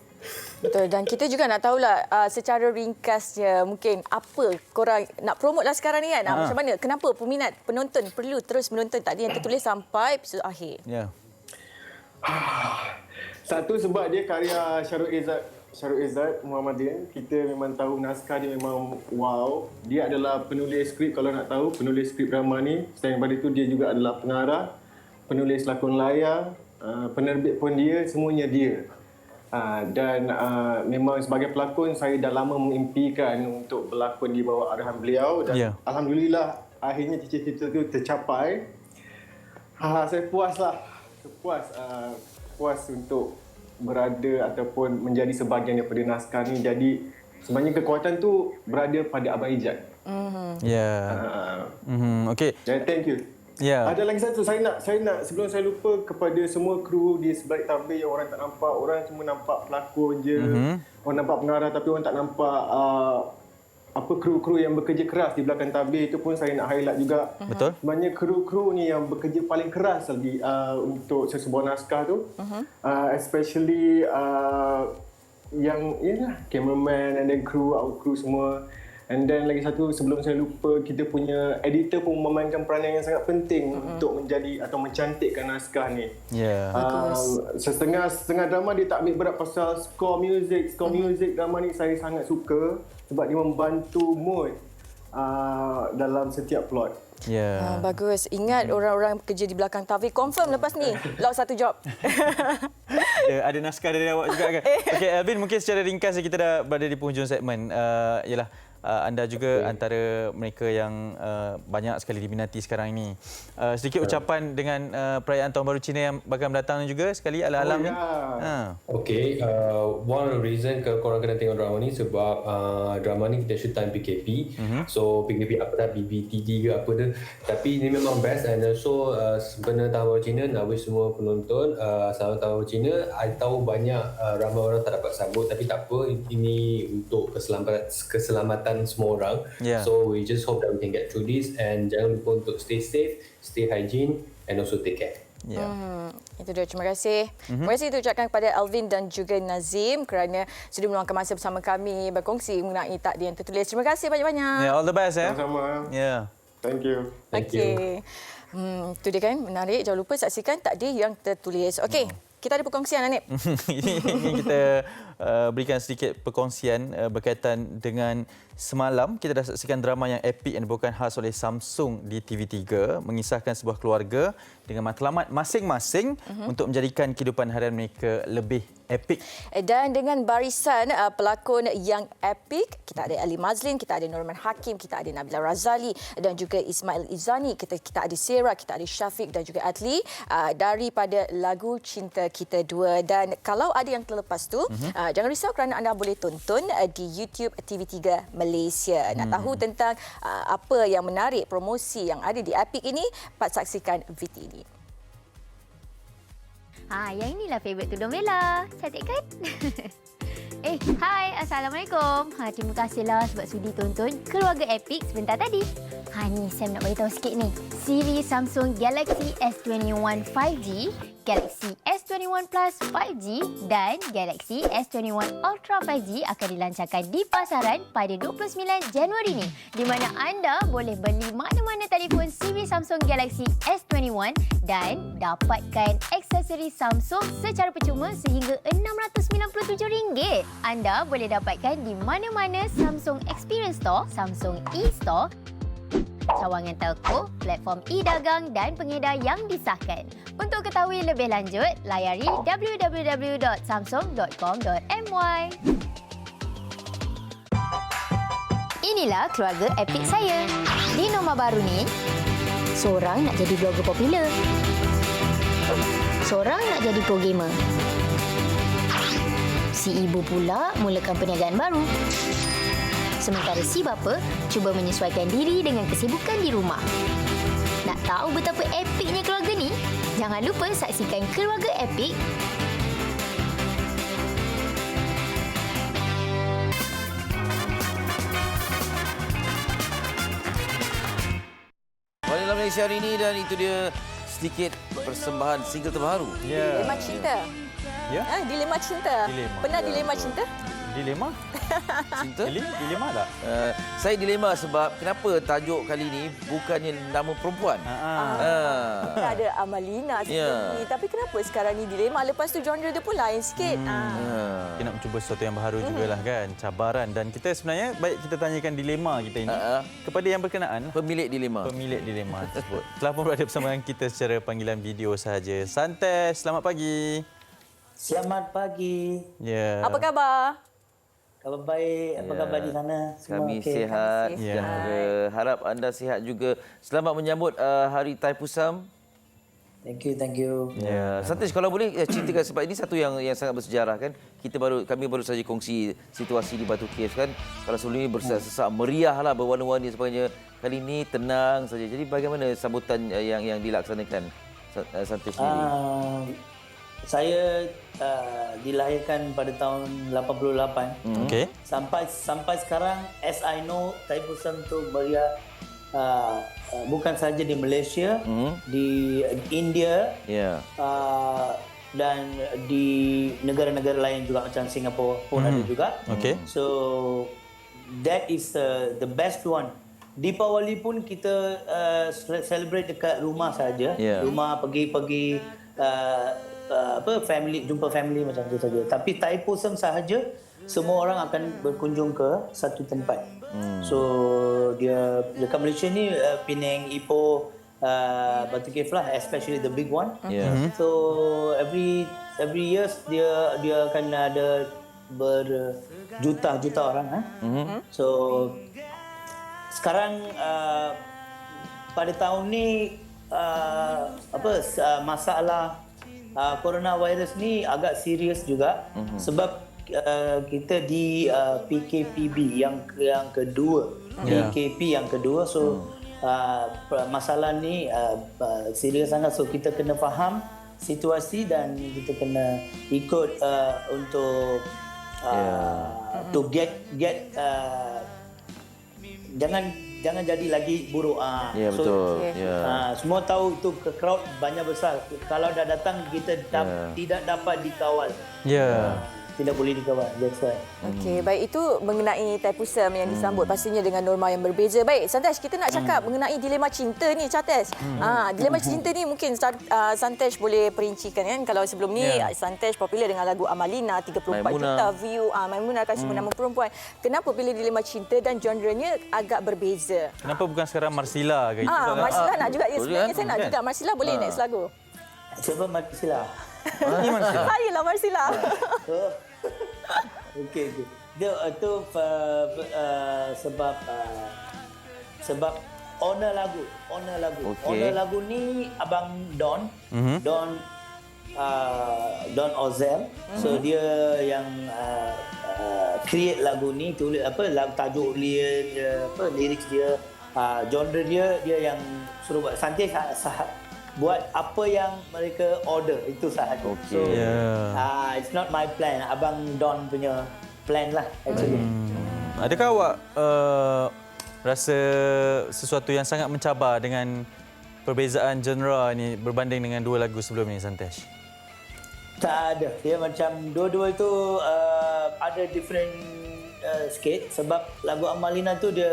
Betul, dan kita juga nak tahulah secara ringkasnya mungkin apa korang nak promote lah sekarang ni kan. Macam mana, kenapa peminat penonton perlu terus menonton tadi yang tertulis sampai episod akhir? Ya. Satu sebab dia karya Syarul Izzat Muhammadin. Kita memang tahu naskah dia memang wow. Dia adalah penulis skrip, kalau nak tahu, penulis skrip drama ni. Selain daripada itu dia juga adalah pengarah, penulis lakon layar, penerbit pun dia, semuanya dia. Dan memang sebagai pelakon saya dah lama mengimpikan untuk berlakon di bawah arahan beliau dan alhamdulillah akhirnya cita-cita itu tercapai. Saya puas untuk berada ataupun menjadi sebahagian daripada naskah ni. Jadi sebenarnya kekuatan tu berada pada Abang Ijat. Okey. Thank you. Ada lagi satu saya nak sebelum saya lupa, kepada semua kru di sebalik tabir yang orang tak nampak, orang cuma nampak pelakon je, orang nampak pengarah tapi orang tak nampak kru-kru yang bekerja keras di belakang tabir. Itu pun saya nak highlight juga. Betul. Sebenarnya kru-kru ni yang bekerja paling keras lagi untuk sesebuah naskah tu. Especially yang cameraman and then crew, our crew semua. And then lagi satu, sebelum saya lupa, kita punya editor pun memainkan peranan yang sangat penting untuk menjadi atau mencantikkan naskah ni. Setengah drama dia tak ambil berat pasal score music drama ni saya sangat suka sebab dia membantu mood dalam setiap plot. Bagus. Ingat orang-orang kerja di belakang tabir confirm lepas ni lock satu job. Ada naskah dari awak juga kan? Okey, Alvin, mungkin secara ringkas kita dah berada di penghujung segmen. Ialah anda juga antara mereka yang banyak sekali diminati sekarang ini. Sedikit ucapan dengan perayaan Tahun Baru Cina yang bakal mendatang juga sekali ala-alam ni. Okay, one of the reason korang kena tengok drama ni sebab drama ni kita shoot time PKP. So PKP apa dah, BBTD ke apa tu. Tapi ini memang best, and also sebenarnya Tahun Baru Cina, nak wish semua penonton selamat Tahun Baru Cina. I tahu banyak ramai orang tak dapat sambut, tapi tak apa, ini untuk keselamatan semua orang. So we just hope that we can get through this, and jangan lupa untuk stay safe, stay hygiene, and also take care. Itu dia, terima kasih. Terima kasih diucapkan kepada Alvin dan juga Nazim kerana sudah meluangkan masa bersama kami berkongsi mengenai takdir yang tertulis. Terima kasih banyak-banyak. All the best. Sama-sama. Thank you. Okey. Itu dia kan, menarik. Jangan lupa saksikan takdir yang tertulis. Okey. Kita ada perkongsian, Anip. Ini kita berikan sedikit perkongsian berkaitan dengan semalam kita dah saksikan drama yang epik yang dibawakan khas oleh Samsung di TV3, mengisahkan sebuah keluarga dengan matlamat masing-masing untuk menjadikan kehidupan harian mereka lebih epik. Dan dengan barisan pelakon yang epik, kita ada Ali Mazlin, kita ada Norman Hakim, kita ada Nabila Razali dan juga Ismail Izani, kita ada Sarah, kita ada Syafiq dan juga Adli daripada lagu Cinta Kita Dua. Dan kalau ada yang terlepas tu, jangan risau kerana anda boleh tonton di YouTube TV3 Malaysia. Nak tahu tentang apa yang menarik, promosi yang ada di Epic ini, saksikan VT ini. Yang inilah favourite tudung Bella. Cantik kan? Hai, Assalamualaikum. Terima kasihlah sebab sudi tonton Keluarga Epic sebentar tadi. Ni saya nak beritahu sikit ni. Siri Samsung Galaxy S21 5G, Galaxy S21 Plus 5G dan Galaxy S21 Ultra 5G akan dilancarkan di pasaran pada 29 Januari ni, di mana anda boleh beli mana-mana telefon siri Samsung Galaxy S21 dan dapatkan aksesori Samsung secara percuma sehingga RM697. Anda boleh dapatkan di mana-mana Samsung Experience Store, Samsung eStore, cawangan telco, platform e-dagang dan pengedar yang disahkan. Untuk ketahui lebih lanjut, layari www.samsung.com.my. Inilah keluarga epik saya. Di Norma baru ni, seorang nak jadi blogger popular. Seorang nak jadi pro gamer. Si ibu pula mulakan perniagaan baru. Sementara si bapa cuba menyesuaikan diri dengan kesibukan di rumah. Nak tahu betapa epiknya keluarga ni? Jangan lupa saksikan Keluarga Epik. Dalam Malaysia hari ini, dan itu dia sedikit persembahan single terbaru. Dilema cinta. Dilema cinta. Pernah dilema cinta? Dilema? Cinta? Dilema tak? Saya dilema sebab kenapa tajuk kali ini bukannya nama perempuan. Ada Amalina sebelum ni. Tapi kenapa sekarang ni dilema? Lepas tu genre dia pun lain sikit. Kita nak mencuba sesuatu yang baru jugalah kan. Cabaran. Dan kita sebenarnya baik kita tanyakan dilema kita ini kepada yang berkenaan. Pemilik dilema. Pemilik dilema tersebut. Telah pun berada bersama kita secara panggilan video sahaja. Santes, selamat pagi. Selamat pagi. Ya. Apa khabar? Khabar baik. Apa khabar di sana? Semua Kami okey? sihat. Kami Sejahtera. Harap anda sihat juga. Selamat menyambut Hari Thaipusam. Thank you. Ya, Santis, kalau boleh ceritakan sebab ini satu yang sangat bersejarah kan. Kami baru saja kongsi situasi di Batu Caves kan. Kalau sebelum ini bersesak meriah lah, berwarna-warni sebagainya. Kali ini tenang saja. Jadi bagaimana sambutan yang dilaksanakan Santis sendiri? Saya dilahirkan pada tahun 88. Okey. Sampai sekarang, as I know, Thaipusam tu meriah bukan sahaja di Malaysia, di India, dan di negara-negara lain juga macam Singapura pun ada juga. Okey. So that is the best one. Deepawali pun kita celebrate dekat rumah saja. Rumah pergi family, jumpa family macam tu saja. Tapi Thaipusam sahaja semua orang akan berkunjung ke satu tempat. So dia dekat Malaysia ni Penang, Ipoh, Batu Caves lah, especially the big one. So every years dia akan ada berjuta-juta orang. So sekarang pada tahun ni masalah coronavirus ni agak serius juga sebab kita di PKPB yang kedua, PKP yang kedua. So masalah ni serius sangat. So kita kena faham situasi dan kita kena ikut untuk to get jangan jadi lagi buruk. Betul. Semua tahu itu crowd banyak besar. Kalau dah datang kita tidak dapat dikawal. Tidak boleh dikawal. That's why. Okey, baik, itu mengenai Thaipusam yang disambut pastinya dengan norma yang berbeza. Baik, Santesh, kita nak cakap mengenai dilema cinta ni, Santesh. Dilema cinta ni mungkin Santesh boleh perincikan kan. Kalau sebelum ni Santesh popular dengan lagu Amalina, 34 juta view. Maimunah kasih nama perempuan. Kenapa pilih dilema cinta dan genre-nya agak berbeza? Kenapa bukan sekarang Marsila ke? Marsila nak juga. Sebenarnya saya nak juga. Marsila boleh next lagu. Siapa Marsila? Saya lah Marsila. Okey. Dia itu sebab owner lagu. Owner lagu ni Abang Don. Don Ozel. So dia yang create lagu ni, tulis tajuk dia, lirik dia, genre dia yang suruh buat. Santis buat apa yang mereka order, itu sahaja. So it's not my plan, Abang Don punya plan lah actually. Adakah awak rasa sesuatu yang sangat mencabar dengan perbezaan genre ni berbanding dengan dua lagu sebelum ni, Santesh? Tak ada. Dia macam dua-dua itu ada different sikit sebab lagu Amalina tu dia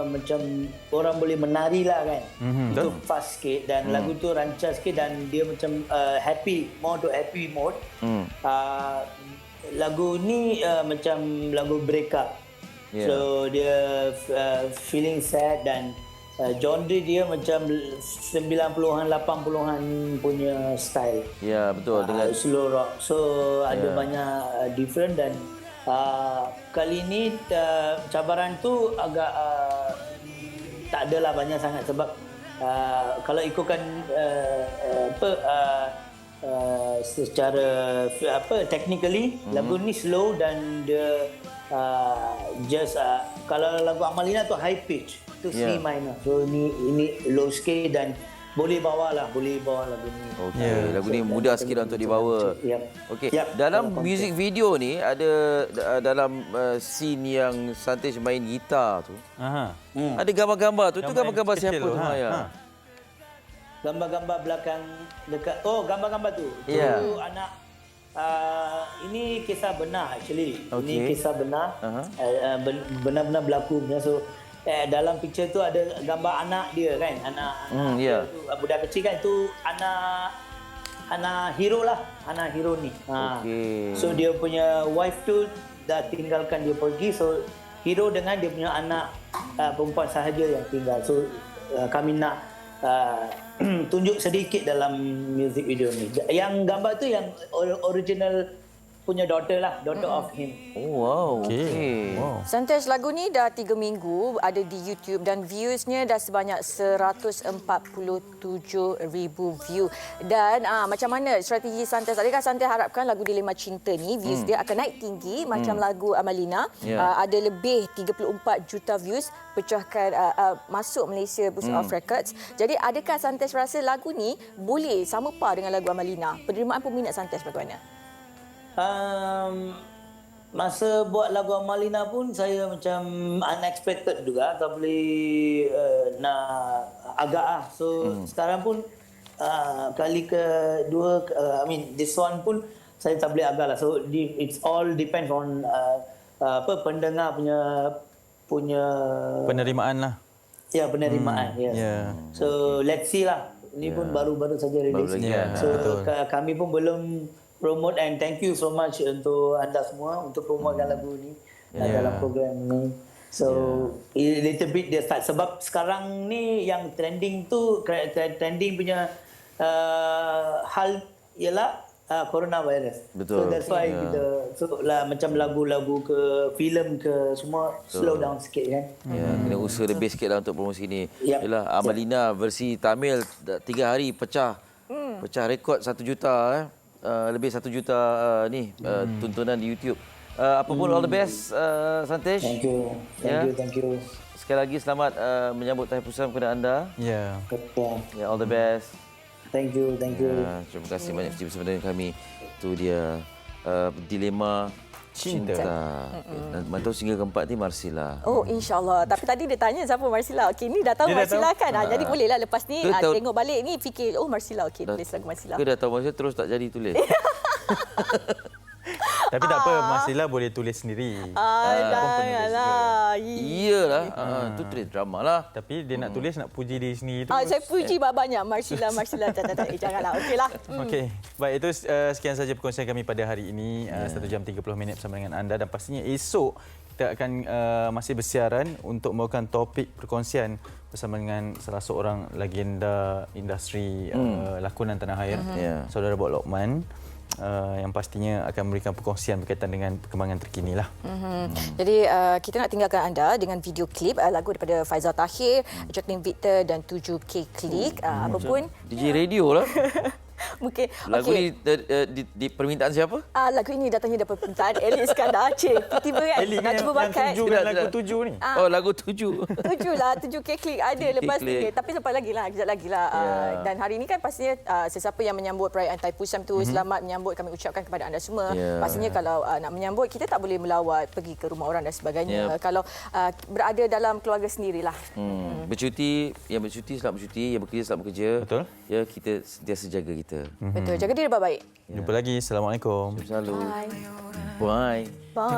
macam orang boleh menari lah kan. Itu fast sikit dan lagu tu rancak sikit dan dia macam happy, more to happy mode. Lagu ni macam lagu break up. So dia feeling sad dan genre dia macam 90-an 80-an punya style. Ya, betul, dengan slow rock. So ada banyak different dan Kali ini cabaran tu agak tak adalah banyak sangat sebab kalau ikutkan secara technically lagu ni slow dan dia kalau lagu Amalina tu high pitch tu C minor, so ini low scale dan boleh bawa lagu ni. Okey, lagu ni mudah sikit untuk dibawa. Okey, dalam music video ni ada dalam scene yang Santej main gitar tu. Ada gambar-gambar tu. Itu gambar-gambar siapa tu? Gambar-gambar belakang dekat gambar-gambar tu. Tu anak ini kisah benar actually. Ini kisah benar. Benar-benar berlaku. So dalam picture tu ada gambar anak dia kan, anak dia tu, budak kecil kan, tu anak hero lah, anak hero ni. So dia punya wife tu dah tinggalkan dia pergi, so hero dengan dia punya anak perempuan sahaja yang tinggal. So kami nak tunjuk sedikit dalam music video ni. Yang gambar tu yang original punya daughter of him. Oh wow. Okey. Wow. Santaj, lagu ni dah 3 minggu ada di YouTube dan viewsnya dah sebanyak 147,000 view. Dan macam mana strategi Santaj? Adakah Santaj harapkan lagu Dilema Cinta ni views dia akan naik tinggi macam lagu Amalina? Ada lebih 34 juta views, pecahkan masuk Malaysia Books of Records. Jadi adakah Santaj rasa lagu ni boleh sama par dengan lagu Amalina? Penerimaan peminat Santaj bagaimana? Masa buat lagu Amalina pun saya macam unexpected juga, tak boleh nak agak So sekarang pun kali kedua, this one pun saya tak boleh agak lah. So it's all depends on pendengar punya penerimaan lah. Ya, penerimaan. So let's see lah. Ini pun baru-baru saja release. So kami pun belum promote, and thank you so much untuk anda semua untuk promotekan lagu ni dalam program ni. So a little bit dia start sebab sekarang ni yang trending tu trending punya hal ialah coronavirus. Betul. So that's why kita macam lagu-lagu ke filem ke semua slow down sikit kan. Kena usaha lebih sikit lah untuk promosi ni. Yalah, Amalina versi Tamil 3 hari pecah rekod 1 juta lebih 1 juta tontonan di YouTube. Apa pun all the best Santaj. Thank you. Sekali lagi selamat menyambut Tahir Pusam kepada anda. All the best. Thank you. Terima kasih banyak bersama dengan kami. Itu dia Dilema Cinta. Dan mantau single keempat ni Marsila. Oh, insyaAllah. Tapi tadi dia tanya siapa Marsila. Okey, ni dah tahu Marsila kan. Jadi bolehlah lepas ni tengok balik ni fikir, oh Marsila, okey, tulis lagu Marsila. Ke dah tahu Marsila terus tak jadi tulis. Tapi tak apa, Marsila boleh tulis sendiri. Alah. Iyalah. Tu tulis drama lah. Tapi dia nak tulis, nak puji diri sendiri tu. Saya puji banyak Marsila. Janganlah. Okeylah. Okey. Baik, itu sekian saja perkongsian kami pada hari ini. 1 jam 30 minit bersama dengan anda. Dan pastinya esok kita akan masih bersiaran untuk membawakan topik perkongsian bersama dengan salah seorang legenda industri lakonan tanah air, Saudara Bob Lokman. Yang pastinya akan memberikan perkongsian berkaitan dengan perkembangan terkini lah. Jadi kita nak tinggalkan anda dengan video klip lagu daripada Faizal Tahir, Jacqueline Victor dan 7K Klik. Apapun DJ radio lah. Mungkin lagu ni di permintaan siapa? Lagu ini datangnya dari permintaan Eli Iskandar. Tiba kan nak cuba bakat. Lagu 7 ni. Oh, lagu 7. 7 lah, 7K Klik ada lepas ni. Tapi sampai lagi lah, kejap lagi lah. Dan hari ini kan pastinya sesiapa yang menyambut perayaan Tahir Pusam tu selamat menyambut, kami ucapkan kepada anda semua. Pastinya kalau nak menyambut, kita tak boleh melawat, pergi ke rumah orang dan sebagainya. Kalau berada dalam keluarga sendirilah. Bercuti, yang bercuti selamat bercuti, yang bekerja selamat bekerja. Betul. Ya, kita sentiasa jaga kita. Betul. Jaga diri baik-baik. Jumpa lagi. Assalamualaikum. Bye. Bye. Bye.